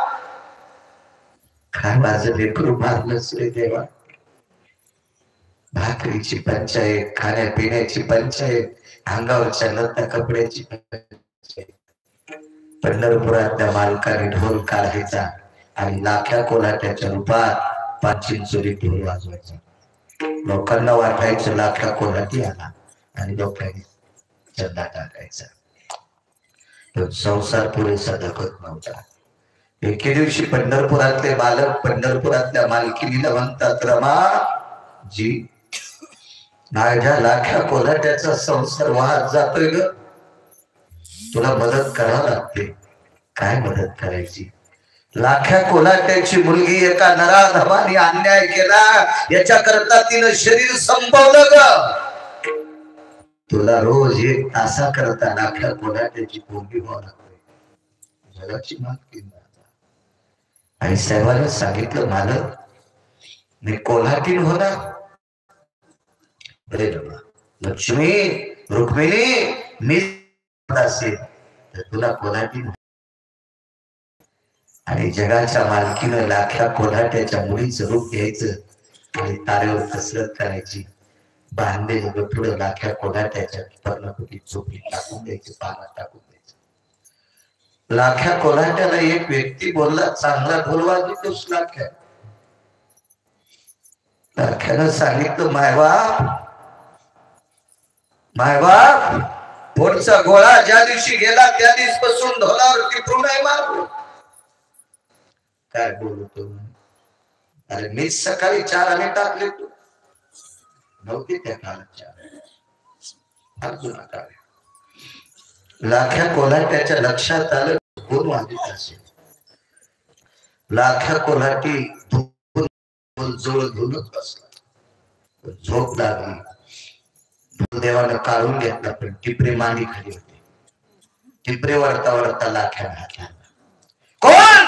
काय माझं लेकरू मारलंच रे देवा. भाकरीची पंचायत, खाण्यापिण्याची पंचायत, अंगावरच्या लत्ता कपड्याची पंचायत. पंढरपुरातल्या मालकाने ढोल काढायचा आणि लाख्या कोल्हाट्याच्या रूपात 5 चिंचोली ढोल वाजवायचा. लोकांना वाटायचं लाख्या कोल्हाटी आला आणि लोकांनी चंदा टाकायचा. तो संसार पुरेसा धकत नव्हता. एके दिवशी पंढरपुरातले बालक पंढरपुरातल्या मालकिनीला म्हणतात, रमा जी माझ्या लाख्या कोल्हाट्याचा संसार वाहत जातोय ग, तुला मदत करावं लागते. काय मदत करायची. लाख्या कोल्हाट्याची मुलगी एका नराधमाने अन्याय केला, याच्या करता तिनं शरीर संपवलं ग. तुला रोज 1 तासा करता लाख्या कोल्हाट्याची पोरगी व्हावं लागते. जगाची मालकीण. आई साहेबांना सांगितलं, मालक मी कोल्हाटीन होणार. अरे बाबा, लक्ष्मी रुक्मिणी मी असेल तर तुला कोल्हाटीन. आणि जगाच्या मालकीनं लाख्या कोल्हाट्याच्या मुलीचं रूप घ्यायचं आणि तारेवर कसरत करायची. बांधलेलं पुढे लाख्या कोल्हाट्याच्या पर्णकुटीत झोपी टाकून द्यायचं, पानात टाकून द्यायचं. लाख्या कोल्हाट्याला एक व्यक्ती बोलला, चांगला ढोल वाजवतोस लाख्या. लाख्यानं सांगितलं, मायबाप पोटचा गोळा ज्या दिवशी गेला त्या दिवसपासून ढोलावर टिपरू नाही मारलो. काय बोलतो, अरे मीच सकाळी 4 आणे टाकले, तू नव्हते त्या काळात 4. जुना काळ. लाख्या कोल्हाट्याच्या लक्षात आलं कोण वाजत असेल. लाख्या कोल्हाटी जोड घेऊनच बसला. झोप लागली. देवानं काढून घेतला, पण टिपरे मांडी खाली होते. टिपरे वरता वरता लाख्याला हात लागला. कोण?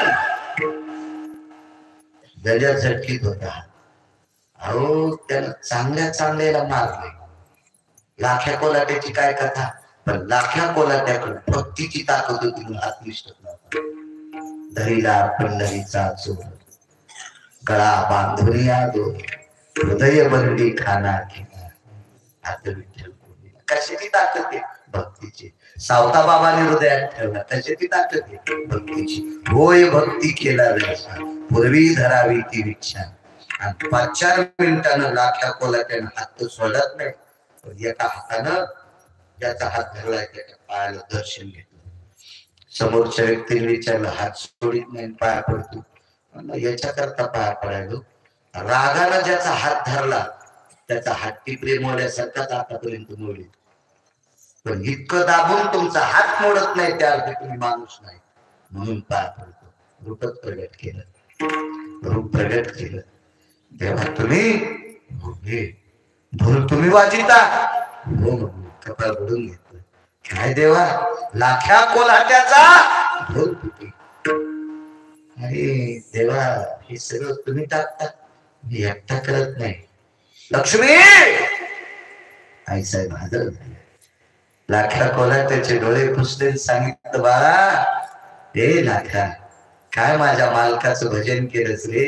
गजा झटकीत होता. अहो त्याला चांगल्या चांगल्याला मारले. लाख्या कोल्हाट्याची काय कथा, पण लाख्या कोल्हाट्याकडे भक्तीची ताकद होती म्हणून हात निष्ठत नव्हता. धरीला पंढरीचा चोर, गळा बांधून आलो, हृदय बंदी खाना घेणार. आता विठ्ठल कशाची ताकद आहे? भक्तीची. सावता बाबाने हृदयात ठेवला, कशाची ताकद आहे? भक्तीची. होय भक्ती केला व्यवसाय, पूर्वी धरावी ती इच्छा. आणि 5-4 मिनिटानं लाख्या कोल्हाट्यानं हात सोडत नाही. एका हातानं ज्याचा हात धरलाय त्याच्या पायाला दर्शन घेतलं. समोरच्या व्यक्तीने विचारलं, हात सोडित नाही, पाया पडतो. याच्या करता पाया पडायलो. रागानं ज्याचा हात धरला त्याचा हात टिपरे मोडल्यासारखाच आतापर्यंत मोडले. पण इतकं दाबून तुमचा हात मोडत नाही त्या अर्थी तुम्ही माणूस नाही, म्हणून पाया पडतो. रूपच प्रगट केलं, रूप प्रगट केलं. तेव्हा तुम्ही भूल तुम्ही वाजिता, हो कपाळ भरून घेतलं. काय देवा, लाख्या कोल्हाट्याचा भूल तुटी. अरे देवा, हे सगळं तुम्ही टाकता, मी एकटा करत नाही. लक्ष्मी आईसाहेब हजर झाले. लाख्या कोल्हाट्याचे डोळे पुसले, सांगितलं, बाळा हे लाख्या, काय माझ्या मालकाचं भजन केलंच रे,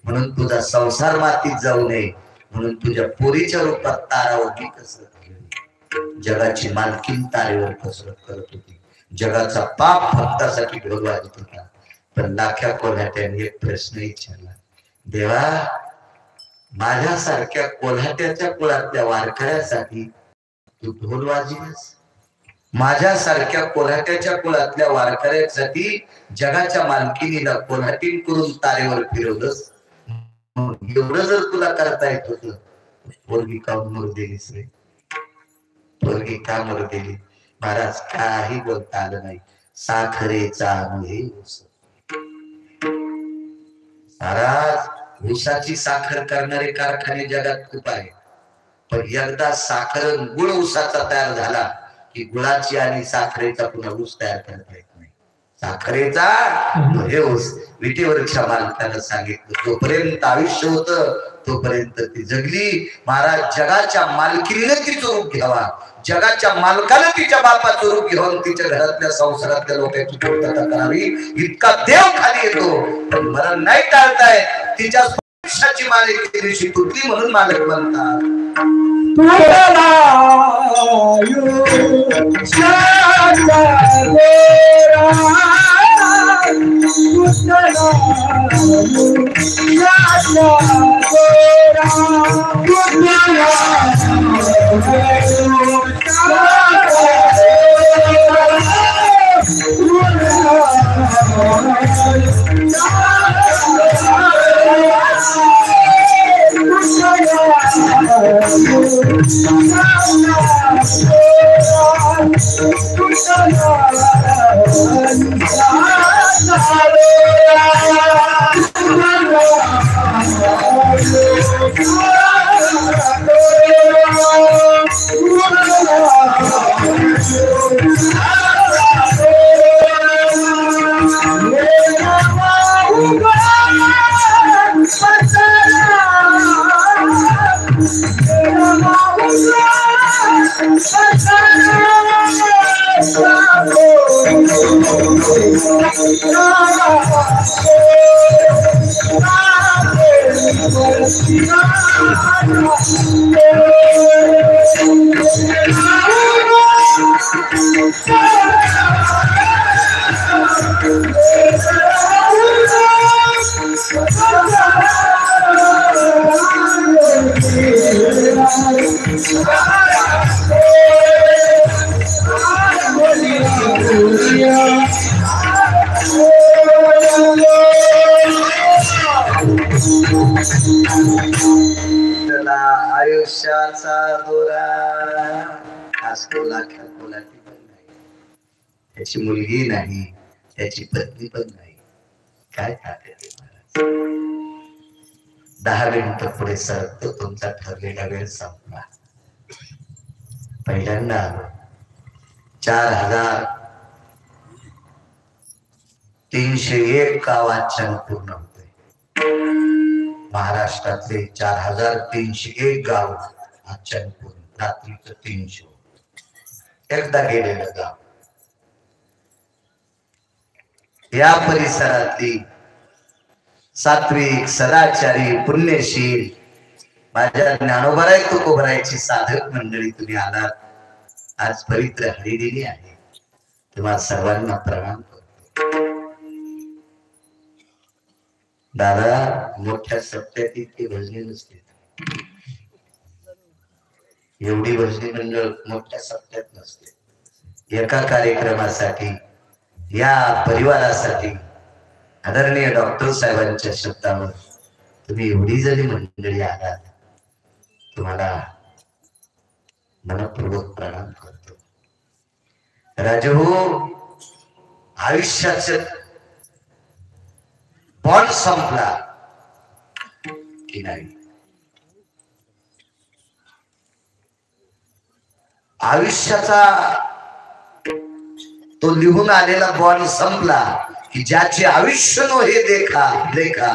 म्हणून तुझा संसार मातीत जाऊ नये म्हणून तुझ्या पोरीच्या रूपात तारावरती कसरत केली. जगाची मालकीन तारेवर कसरत करत होती. जगाचा पाप भक्तासाठी ढोल वाजत होता. पण लाख्या कोल्हाट्याने एक प्रश्न विचारला, देवा माझ्यासारख्या कोल्हाट्याच्या कुळातल्या वारकऱ्यासाठी तू ढोल वाजविलास? माझ्यासारख्या कोल्हाट्याच्या कुळातल्या वारकऱ्यासाठी जगाच्या मालकीनीला कोल्हाटीन करून तारेवर फिरवलंस? एवढं जर तुला करता येत होत, पोरगी का मरू दिलीस रे? पोरगी का मरू दिली? महाराज काही बोलता आलं नाही. साखरेचा हे महाराज, ऊसाची साखर करणारे कारखाने जगात खूप आहेत, पण एकदा साखर गुळ ऊसाचा तयार झाला की गुळाची आणि साखरेचा पुन्हा ऊस तयार करता येत नाही. साखरेचा हे ऊस. विटेवरच्या मालकानं सांगितलं, जोपर्यंत आयुष्य होतं तोपर्यंत ती जगली. महाराज, जगाच्या मालकीने तिचं रूप घ्यावा, जगाच्या मालकानं तिच्या बापाचं रूप घेऊन तिच्या घरातल्या संसारातल्या लोकांची पूर्तता करावी, इतका देव खाली येतो. पण मरण नाही टाळताय. तिच्या आयुष्याची मालकी तुटली म्हणून मालक म्हणतात. आयुष्याचा दोरा असतो लाख्या कोल्हाटी पण नाही, त्याची मुलगी नाही, त्याची पत्नी पण नाही. काय ताकद आहे महाराज. 10 मिनिटं पुढे सरकतो, तुमचा ठरलेला वेळ संपला. पहिल्यांदा 4301 गाव वाचन पूर्ण होते. महाराष्ट्रातले 4301 गाव वाचन पूर्ण. रात्रीचं 300 एकदा गेलेलं गाव. या परिसरातली सात्विक सदाचारी पुण्यशील माझ्या ज्ञानोबराय तुकोबरायची साधक मंडळी तुम्ही आलात. आज पवित्र हरिदिनी आहे. तुम्हा सर्वांना प्रणाम करतो. दादा मोठ्या सप्त्यात इतकी भजने नसते. एवढी भजनी मंडळ मोठ्या सप्त्यात नसते. एका कार्यक्रमासाठी या परिवारासाठी आदरणीय डॉक्टर साहेबांच्या शब्दावर तुम्ही एवढी जरी मंडळी आलात, तुम्हाला मनपूर्वक प्रणाम करतो. राजू आयुष्याचे बॉन्ड संपला की नाही? आयुष्याचा तो लिहून आलेला बॉन्ड संपला की ज्याचे आयुष्य नो हे देखा देखा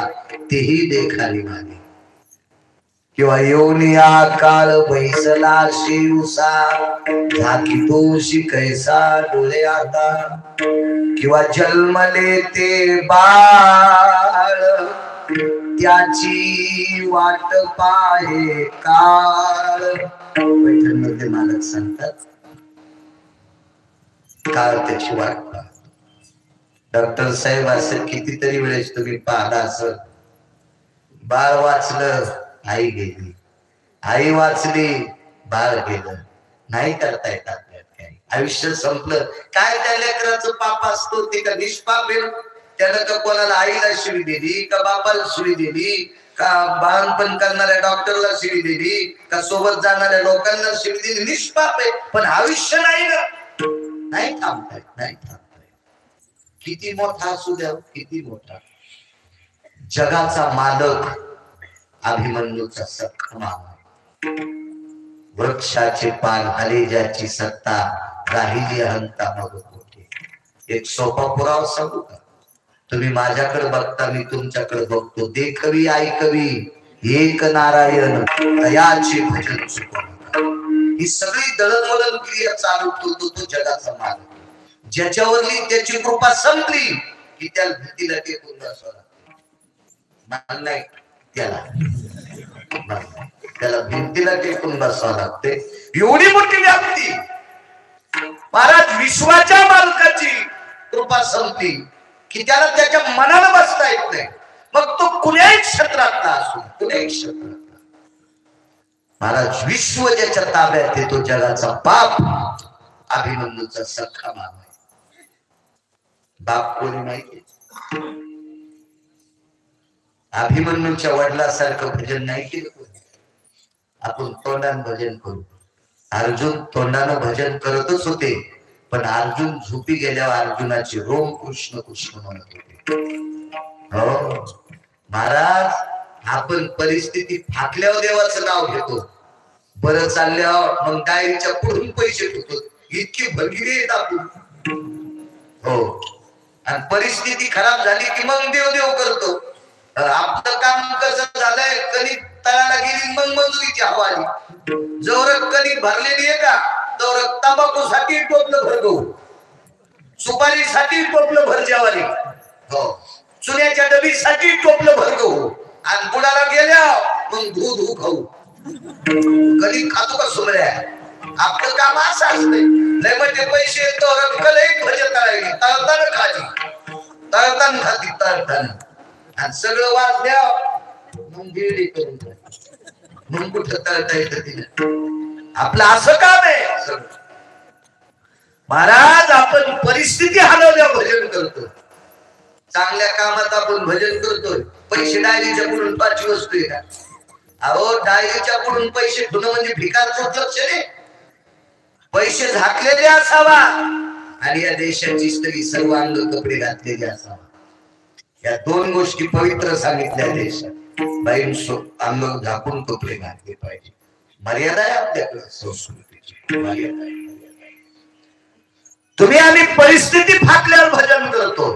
तेही देखाली मागे. किंवा येऊनिया काळ बैसला शिवसा झाकी तोशी कैसा डोळे आता. किंवा जन्मले ते बाळ त्याची वाट पाहे काळ. पैठणमध्ये मालक सांगतात काळ त्याची वाट पाहतो. डॉक्टर साहेब असं कितीतरी वेळेस तुम्ही पाहला असं, बाळ वाचलं आई गेली, आई वाचली बाळ गेलं. नाही करता येत आपल्यात काही. आयुष्य संपलं काय त्या लेकराचं पाप असतो ते का निष्पाप आहे? त्यानं का कोणाला आईला शिवी दिली का बापाला शिवी दिली का बाळपण करणाऱ्या डॉक्टरला शिवी दिली का सोबत जाणाऱ्या लोकांना शिवी दिली? निष्पाप आहे. पण आयुष्य नाही ना, नाही थांबताय, नाही थांबताय. किती मोठा असू द्या, किती मोठा. जगाचा मालक अभिमन्यूचा सख्खा मामा. वृक्षाचे पान आले ज्याची सत्ता राहिली अहंता मग कोठे. एक सोपा पुरावा सांगू का? तुम्ही माझ्याकडे बघता, मी तुमच्याकडे बघतो. देखवी ऐकवी एक नारायण दयाचे भजन चुकवू नका. ही सगळी दळणवळण क्रिया चालू ठेवतो तो जगाचा मालक. ज्याच्यावरली त्याची कृपा संपली की त्याला भीतीला टेकून बसावं लागते. नाही त्याला भिंतीला टेकून बसावं लागते. एवढी मोठी व्याप्ती महाराज. विश्वाच्या मालकाची कृपा संपली की त्याला त्याच्या मनाला बसता येत नाही. मग तो कुण्याही क्षेत्रातला असो, कुण्याही क्षेत्रातला. महाराज विश्व ज्याच्या ताब्यात आहे तो जगाचा बाप अभिमन्यूचा सख्खा मामा आहे. बाप कोणी माहिती? अभिमन्यूच्या वडिलासारखं भजन नाही केलं कोणी. आपण तोंडानं भजन करू. अर्जुन तोंडानं भजन करतच होते, पण अर्जुन झोपी गेल्यावर अर्जुनाची रोम कृष्ण कृष्ण म्हणत होते. हो महाराज, आपण परिस्थिती फाकल्यावर देवाचं नाव घेतो, बरं चालल्यावर मग डायरीच्या पुढून पैसे ठेवतो. इतकी भरगिरी येत आपण. हो, आणि परिस्थिती खराब झाली की मग देव देव करतो. आपलं काम कसं झालंय, कणिक तळाला गेली मग मजुरीची हवा आली. जवळ कणिक भरलेली आहे का तर तंबाखूसाठी टोपलं भर गहू, सुपारीसाठी टोपलं भर ज्वारी, हो चुन्याच्या डबीसाठी टोपलं भर गहू, आणि बुडाला गेल्या मग धू धू खाऊ. कणिक खातो का सुमऱ्या? आपलं काम असं असतंय. लय म्हणजे पैसे येतो रक्कल भजन करायची, तळताना खाली तळताना खाती तळताना, आणि सगळं वाचल्या मग गेली करून मग कुठं तळता येतं तिला. आपलं असं काम आहे. महाराज आपण परिस्थिती हलवल्या भजन करतो. चांगल्या कामात आपण भजन करतोय. पैसे डायरीच्या पुढून पाचवी वस्तू आहे का? अहो डायरीच्या पुढून पैसे ठेवणं म्हणजे भिकारचं लक्ष नाही. पैसे झाकलेले असावा आणि या देशाची स्त्री सर्व अंग कपडे घातलेले असावा. या दोन गोष्टी पवित्र सांगितल्या देशात. बाईन अंग झाकून कपडे घातले पाहिजे. मर्यादा आहे आपल्याकडे संस्कृतीची, मर्यादा आहे. तुम्ही आम्ही परिस्थिती फाटल्यावर भजन करतो.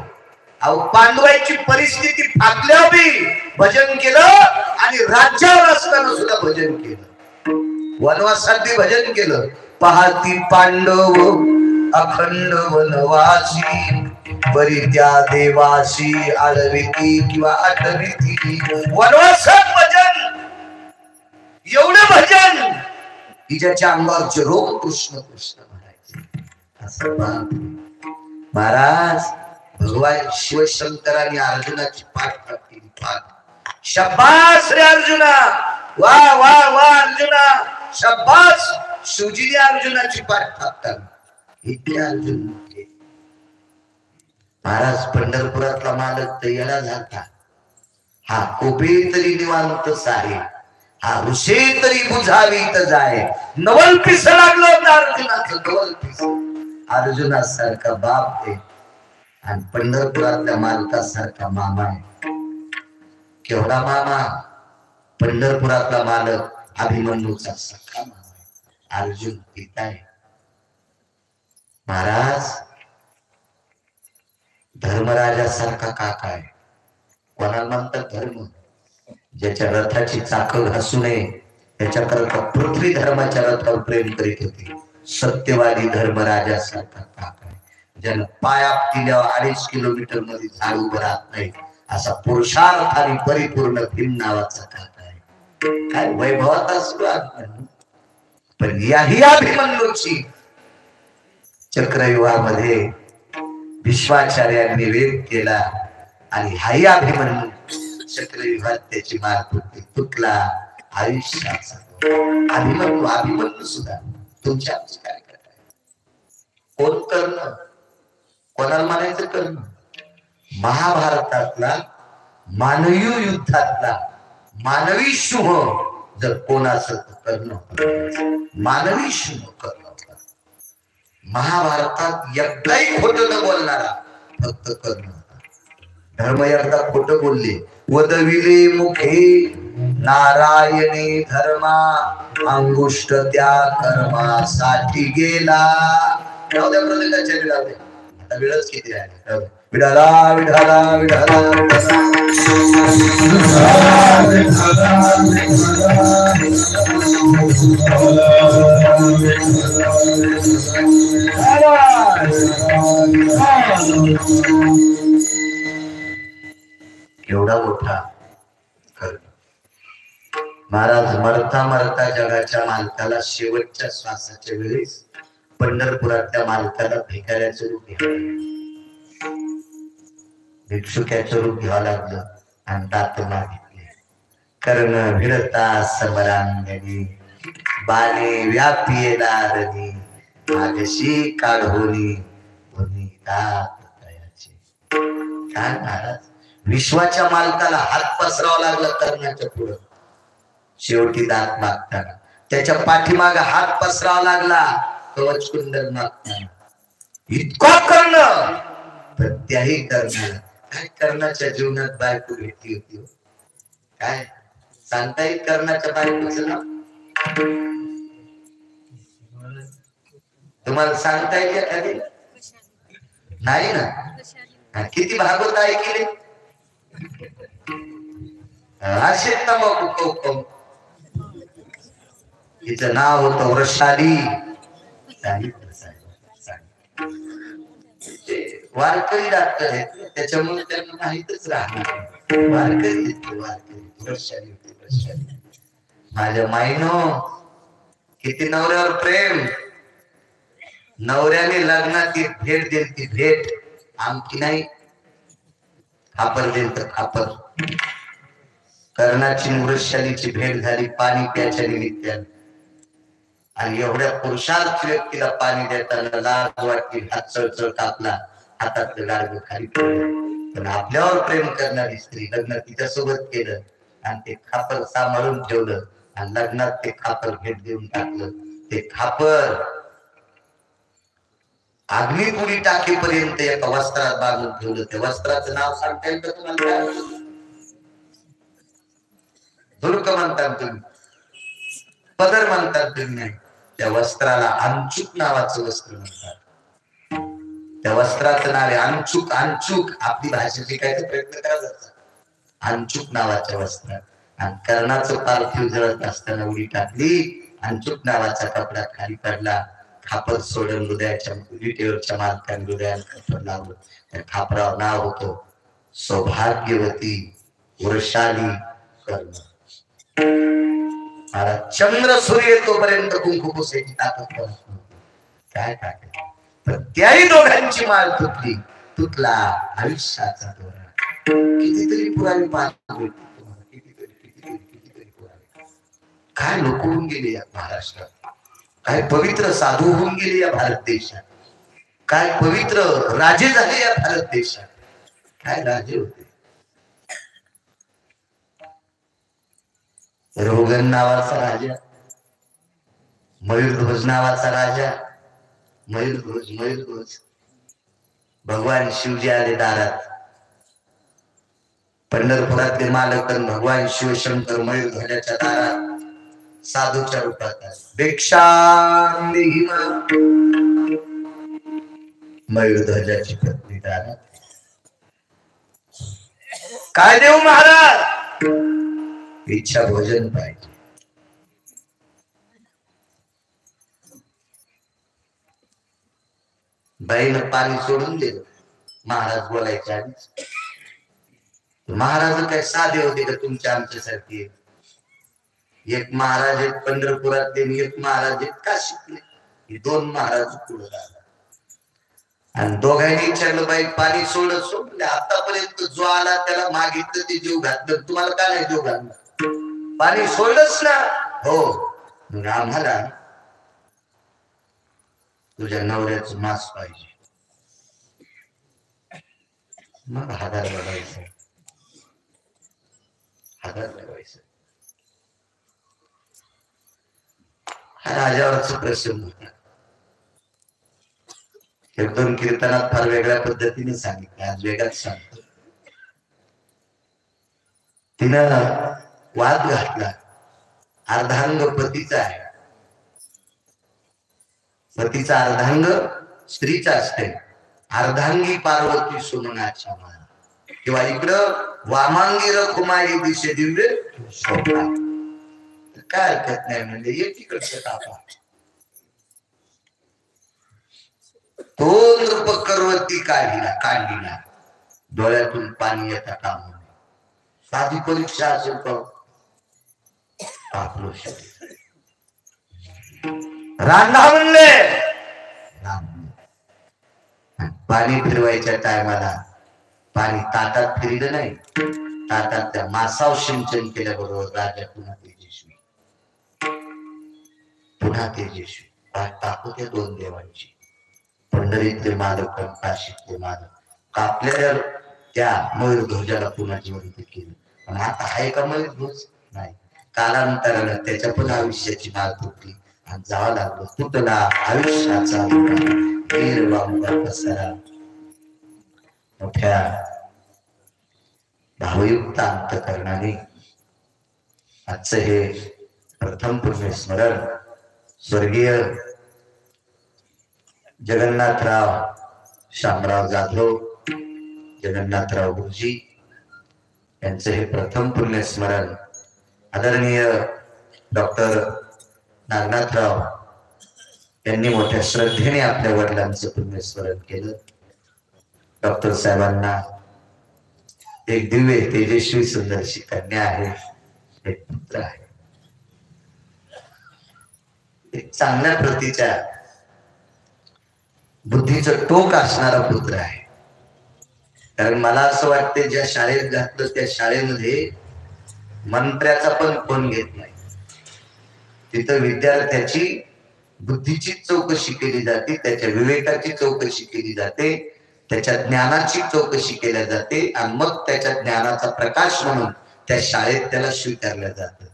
अहो पांडवांची परिस्थिती फाटल्यावर बी भजन केलं आणि राज्यावर असताना सुद्धा भजन केलं. वनवासात भजन केलं. पाहती पांडव अखंड वनवासी, बरी त्या देवासी आळविती किंवा आठविती. वनवासात भजन, एवढं भजन की ज्याच्या अंगावरचे रोग कृष्ण कृष्ण म्हणायचे. असं महाराज भगवान शिवशंकरांनी अर्जुनाची पाठ केली. पाठ. शाबास रे अर्जुना, वा वा वा अर्जुना, शाबास. शिवजीने अर्जुनाची पाठ टाकतात. इतके अर्जुन महाराज पंढरपुरातला मालक तयाला झाला. हा कोपे तरी निवांत सारे, हा ऋषे तरी बुझावी तर जाय. नवल पिस लागलं होतं अर्जुनाचं, नवल पिस. अर्जुनासारखा बाप आहे आणि पंढरपुरातल्या मालकासारखा मामा आहे. केवढा मामा? पंढरपुरातला मालक अभिमन्यूचा सखा मामा आहे. अर्जुन पिता आहे. महाराज धर्मराजासारखा काका आहे. कोणाला म्हणतात धर्म? ज्याच्या रथाची चाकं घासू नये त्याच्याकरता पृथ्वी धर्माच्या रथावर प्रेम करीत होती. सत्यवादी धर्मराजासारखा काका आहे. ज्यानं पाया दिल्यावर 2.5 किलोमीटर मध्ये झाड उभं राहत नाही असा पुरुषार्थाने परिपूर्ण भीम नावाचा काका आहे. काय वैभवात असतो पण याही अभिमन्यूची चक्रव्यूहामध्ये विश्वाचार्यांनी वेद केला आणि हाही अभिमन्यू चक्रव्यूहात त्याची मार तुटला. आयुष्याचा अभिमन्यू सुद्धा तुमच्या काय करताय? कोण करणं? कोणाला म्हणायचं करणं? महाभारतातला मानवी युद्धातला मानवी शुभ जर कोण असेल तर करणं, मानवी शुभ करणं. महाभारतात एकदाही खोट न बोलणारा फक्त कर्ण. धर्म एकदा खोट बोलले. वदविले मुखे नारायणे धर्मा, अंगुष्ट त्या कर्मासाठी गेला. राहू द्या प्रत्येकाच्या विडावे. आता वेळच किती आहे? विडाला विडाला विडाला केवढा मोठा कर्म. महाराज मरता मरता जगाच्या मालकाला शेवटच्या श्वासाच्या वेळेस पंढरपुरातल्या मालकाला भिकाऱ्याचं रूप घ्यावं, भिक्षुक्याचं रूप घ्यावं लागलं आणि दात मागितले. कर्ण भिडता समरांगणी, बाणे व्यापियेला रणी, मागशी काढोनी धोनी दात तयाचे. काय महाराज, विश्वाच्या मालकाला हात पसरावा लागला कर्णाच्या पुढं. शेवटी दात मागताना त्याच्या पाठीमाग हात पसरावा लागला कवच कुंडल मागताना. इतका कर्ण पण त्याही कर्णाला काय कर्णाच्या जीवनात बायको भेटली होती? काय सांगता येईल कर्णाच्या बायकोचं नाव? तुम्हाला सांगता येईल एखादी? नाही ना. किती भागवत ऐकले असे तंबाखू. हिचं नाव होतं वृषाली. वारकरी डॉक्टर आहेत त्याच्यामुळे त्यांना माहितच राहणार. वारकरी वृषाली होती. वृषाली माझ्या माईनो किती नवऱ्यावर प्रेम. नवऱ्याने लग्नात एक भेट दिली. ती भेट आमची नाही, खापर दिल तर खापर. कर्णाची वृषालीची भेट झाली पाणी प्याच्या निमित्ताने. आणि एवढ्या पुरुषार्थ व्यक्तीला पाणी देताना लाज वाटली. हात चळचळ कापला, हातातलं गाडगं खाली पडलं. पण आपल्यावर प्रेम करणारी स्त्री लग्न तिच्यासोबत केलं आणि ते खापर सांभाळून ठेवलं आणि लग्नात ते खापर भेट देऊन टाकलं. ते खापर अग्निपुरी टाकेपर्यंत एका वस्त्रात बांधून ठेवलं. त्या वस्त्राचं नाव सांगता येईल का तुम्हाला? दुर्ग म्हणतात तुम्ही, पदर म्हणतात तुम्ही, नाही. त्या वस्त्राला अंचूक नावाचं वस्त्र म्हणतात. त्या वस्त्राचं नाव आहे अंचूक. अंचूक आपली भाषा शिकायचा प्रयत्न करायचा. अंचूक नावाच्या वस्त्रात आणि कर्णाचं पार्थिव जळत असताना उडी टाकली. अंचूक नावाचा कपडा खाली पडला. खापर सोडून हृदयाच्या विटेवरच्या मालकाने हृदयाला खापर लावलं. त्या खापरावर नाव होतं सौभाग्यवती वृषाली कर्ण. मला चंद्र सूर्य तोपर्यंत कुंकू पुसायची ताकद काय टाकलं. तर त्याही दोघांची माळ तुटली. तुटला आयुष्याचा दोरा. कितीतरी पुरावी पाहतो, कितीतरी पुरावे. काय लोक होऊन गेले या महाराष्ट्रात, काय पवित्र साधू होऊन गेले या भारत देशात, काय पवित्र राजे झाले या भारत देशात. काय राजे होते. रोगन नावाचा राजा, मयूरध्वज नावाचा राजा, मयूरध्वज भगवान शिवजी आले दारात. पंढरपुरातले मालक भगवान शिवशंकर मयूरध्वजाच्या दारात साधूच्या रूपात. भिक्षां देहि मयूरध्वजाची पत्नी दारात. काय देऊ महाराज? इच्छा भोजन पाहिजे. बाईनं पाणी सोडून दिलं महाराज बोलायच्या आधीच. महाराज काय साधे होते का तुमच्या आमच्यासारखे? एक महाराज एक पंढरपुरातले, एक महाराज एक काशीतले. हे दोन महाराज पुढे झाला आणि दोघांनी विचारलं बाई पाणी सोडत सोडले. आतापर्यंत जो आला त्याला मागितलं ते जीव घातलं, तुम्हाला काय नाही जीव घातलं? पाणी सोडलंच ना. हो, मग आम्हाला तुझ्या नवऱ्याचं मांस पाहिजे. मग हादार बघायचं, हादार बघायचं. हा राजावरच प्रसंग होता. कीर्तन कीर्तनात फार वेगळ्या पद्धतीने सांगितलं, आज वेगळाच सांगतो. तिनं वाद घातला. अर्धांग पतीचा आहे. पतीचा अर्धांग स्त्रीचा असते. अर्धांगी पार्वती सुमनाच्या माला किंवा इकडं वामांगी रखुमाई दिशे दिव्य शोभा. काय हरकत नाही म्हणजे एकीकडचं तापा. दोन रूप करवती काढीला डोळ्यातून पाणी येता काम नये. साधी परीक्षा असेल तर आपलं शरीर रांधा म्हणले. पाणी फिरवायच्या टायमाला पाणी ताटात फिरलं नाही, ताटात त्या मासाव सिंचन केल्याबरोबर राजा पुन्हा तेजस्वी, पुन्हा तेजस्वी. टाकू त्या दोन देवांची, पंढरीतले मालक आणि काशीतले मालक. कापलेल्या त्या मयूरध्वजाला पुन्हा जिवंत केलं. पण आता आहे का मयूरध्वज? नाही. कालांतरानं त्याच्या पण आयुष्याची माळ तुटली आणि जावं लागलं. तुटला आयुष्याचा पसरा. मोठ्या भावयुक्त अंतःकरणाने आजचं हे प्रथम पुण्यस्मरण स्वर्गीय जगन्नाथराव शामराव जाधव, जगन्नाथराव गुरुजी यांचं हे प्रथम पुण्यस्मरण आदरणीय डॉक्टर नागनाथराव यांनी मोठ्या श्रद्धेने आपल्या वडिलांचं पुण्यस्मरण केलं. डॉक्टर साहेबांना एक दिव्य तेजस्वी सुंदरशी कन्या आहे, एक पुत्र आहे. एक चांगल्या प्रतीच्या बुद्धीचं टोक असणारा पुत्र आहे. कारण मला असं वाटतं ज्या शाळेत घातलं त्या शाळेमध्ये मंत्र्याचा पण फोन घेत नाही. तिथं विद्यार्थ्याची बुद्धीची चौकशी केली जाते, त्याच्या विवेकाची चौकशी केली जाते, त्याच्या ज्ञानाची चौकशी केल्या जाते आणि मग त्याच्या ज्ञानाचा प्रकाश म्हणून त्या शाळेत त्याला स्वीकारलं जातं.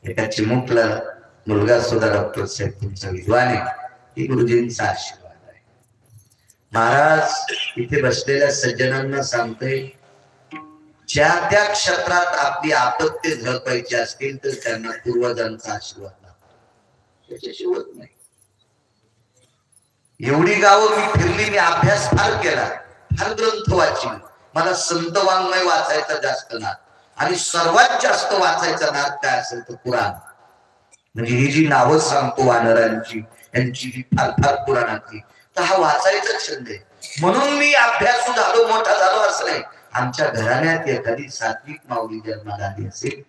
एका चिमुकला मुलगा सुद्धा डॉक्टर साहेब तुमचा विद्वान आहे, ही गुरुजींचा आशीर्वाद आहे. महाराज इथे बसलेल्या सज्जनांना सांगतोय, ज्या त्या क्षेत्रात आपली आपत्ती झळकायची असतील तर त्यांना पूर्वजांचा आशीर्वाद लागतो, त्याच्याशिवाय होत नाही. एवढी गावं मी फिरली, मी अभ्यास फार केला, फार ग्रंथ वाचले. मला संत वाङ्मय वाचायचा जास्त नाद, आणि सर्वात जास्त वाचायचा नाद काय असेल तर पुराण. म्हणजे ही जी नावं सांगतो वानरांची, यांची ही फार फार पुराणातली, तर हा वाचायचा छंद आहे. म्हणून मी अभ्यासू झालो, मोठा झालो असं नाही. आमच्या घराण्यात एखादी सात्विक माऊली जन्माला आली असेल,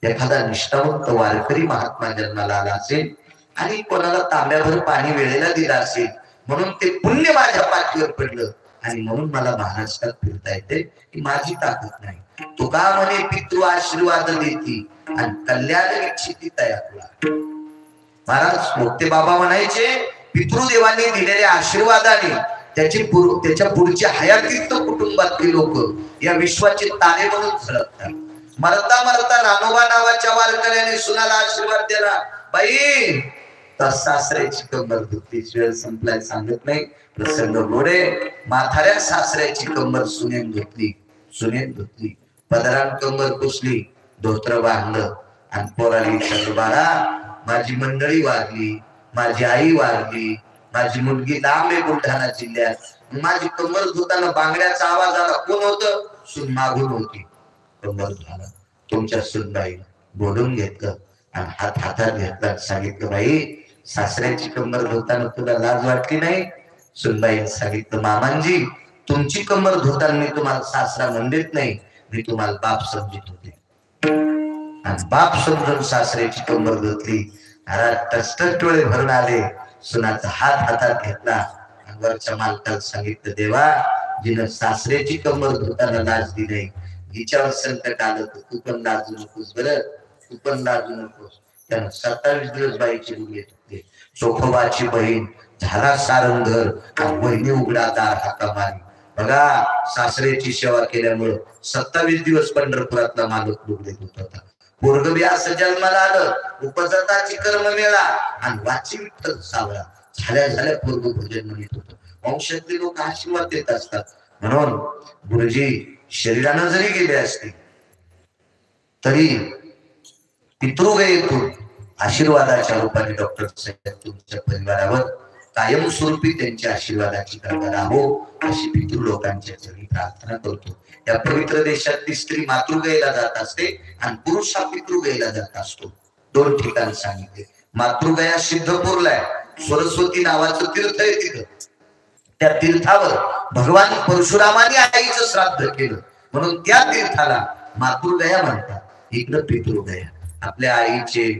एखादा निष्ठावंत वारकरी महात्मा जन्माला आला असेल, आणि कोणाला तांब्याभर पाणी वेळेला दिला असेल, म्हणून ते पुण्य माझ्या पाठीवर पडलं. आणि म्हणून मला महाराष्ट्रात फिरता येते, ही माझी ताकद नाही. तुका म्हणे पितृ आशीर्वाद देती आणि कल्याण इच्छिती तयार. महाराज मोठे बाबा म्हणायचे, पितृदेवांनी दिलेल्या आशीर्वादाने त्याच्या पुढच्या हयातीत कुटुंबातली लोक या विश्वाचे तारे म्हणून झळकतात. मरता मरता रानोबा नावाच्या वारकऱ्याने सुनाला आशीर्वाद दिला, बाई तर सासऱ्याची कंबर धुतली. वेळ संपलाय सांगत नाही, प्रसंग गोडे. म्हाताऱ्या सासऱ्याची कंबर सुनेन धुतली, पदरान कंबर पुसली, धोत्र बांधलं, आणि पोराली बाळा माझी मंडळी वारली, माझी आई वारली, माझी मुलगी लांब आहे बुलढाणा जिल्ह्यात, माझी कंबर धुताना बांगड्याचा आवाज आला. कोण होतं? सून मागून होती. कंबर धुताना तुमच्या सुनबाई बोलून घेतलं आणि हात हातात घेतला, सांगितलं, बाई सासऱ्याची कंबर धुताना तुला लाज वाटली नाही? सुनबाई सांगितलं, मामांजी तुमची कंबर धुताना मी तुम्हाला सासरा म्हणत नाही, मी तुम्हाला बाप समजित होते. आणि बाप समजून सासऱ्याची कंबर धुतली. टोळे भरून आले. सुनाचा हात हातात घेतला आणि वरच्या मालकाला सांगितलं, देवा जिनं सासऱ्याची कंबर धुताना लाज दिली, हिच्यावर संकट आलं तर तू पण लाजू नकोस, बरं तू पण लाजू नकोस. त्यानं 27 दिवस बाईची गुगे धुतले. चोखोबाची बहीण झाला सारंगर, बहिणी उघडा दार हाका मारी. बघा, सासऱ्याची सेवा केल्यामुळं 27 दिवस पंढरपुरातला मालक लुगडे धुत होता. पोरगबी असं जन्माला आलं, उपजताची कर्म मिळा आणि वाची विठ्ठल सावळा. झाल्या पोरग भोजन म्हणत होतं. वंशातले लोक आशीर्वाद देत असतात. म्हणून गुरुजी शरीरानं जरी गेले असतील तरी पितृगयेतून आशीर्वादाच्या रूपाने डॉक्टर साहेब तुमच्या परिवारावर कायमस्वरूपी त्यांच्या आशीर्वादाची गरज राहो अशी पितृ लोकांच्या चरणी प्रार्थना करतो. या पवित्र देशातली स्त्री मातृगयेला जात असते आणि पुरुष हा पितृगयेला जात असतो. 2 ठिकाण सांगितले. मातृगया सिद्धपूरला आहे, सरस्वती नावाचं तीर्थ आहे तिथं. त्या तीर्थावर भगवान परशुरामाने आईचं श्राद्ध केलं, म्हणून त्या तीर्थाला मातृगया म्हणतात. इकडं पितृगया. आपल्या आईचे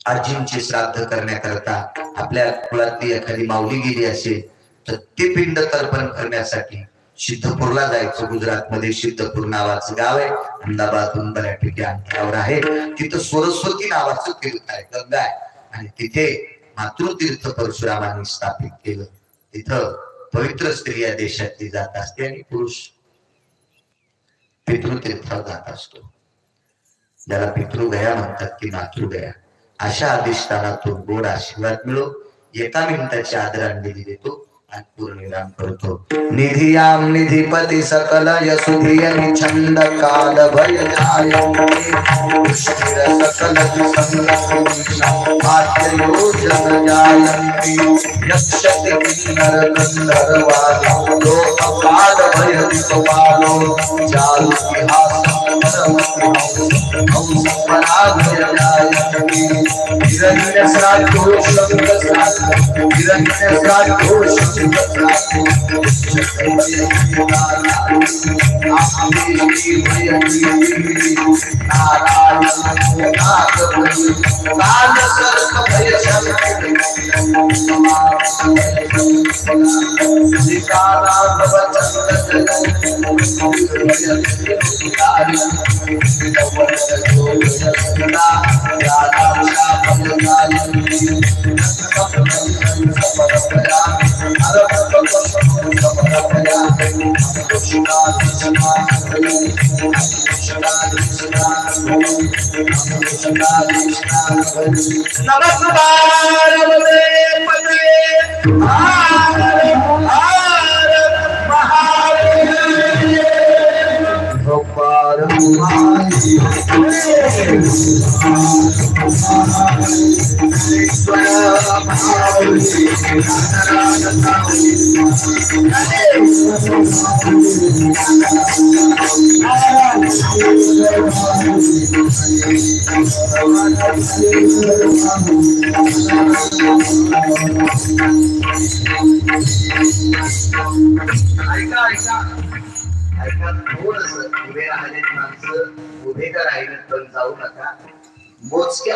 आजींचे श्राद्ध करण्याकरता आपल्या कुळातली एखादी माऊली गेली असेल तर ते पिंड तर्पण करण्यासाठी सिद्धपूरला जायचं. गुजरात मध्ये सिद्धपूर नावाचं गाव आहे, अहमदाबादहून बऱ्यापैकी अंतरावर आहे. तिथं सरस्वती नावाचं तीर्थ आहे, गंगा आहे, आणि तिथे मातृतीर्थ परशुरामांनी स्थापित केलं. तिथं पवित्र स्त्री या देशातली जात असते आणि पुरुष पितृतीर्थावर जात असतो. ज्याला पितृगया म्हणतात की मातृगया. अशा अधिष्ठानातून गोड आशीर्वाद मिळो. 1 मिनिटाची आदरांजली देतो आणि पूर्णविराम करतो. निधियाम निधिपती सकल यशुधियं छंद काल भय सकल योजन जायंती यक्षति किन्नर गंधर्वालो लोकपाल भय दिक्पालो जालु नमस्कार उभे राहिलेली माणसं उभे तर राहिले पण जाऊ नका. मोजक्या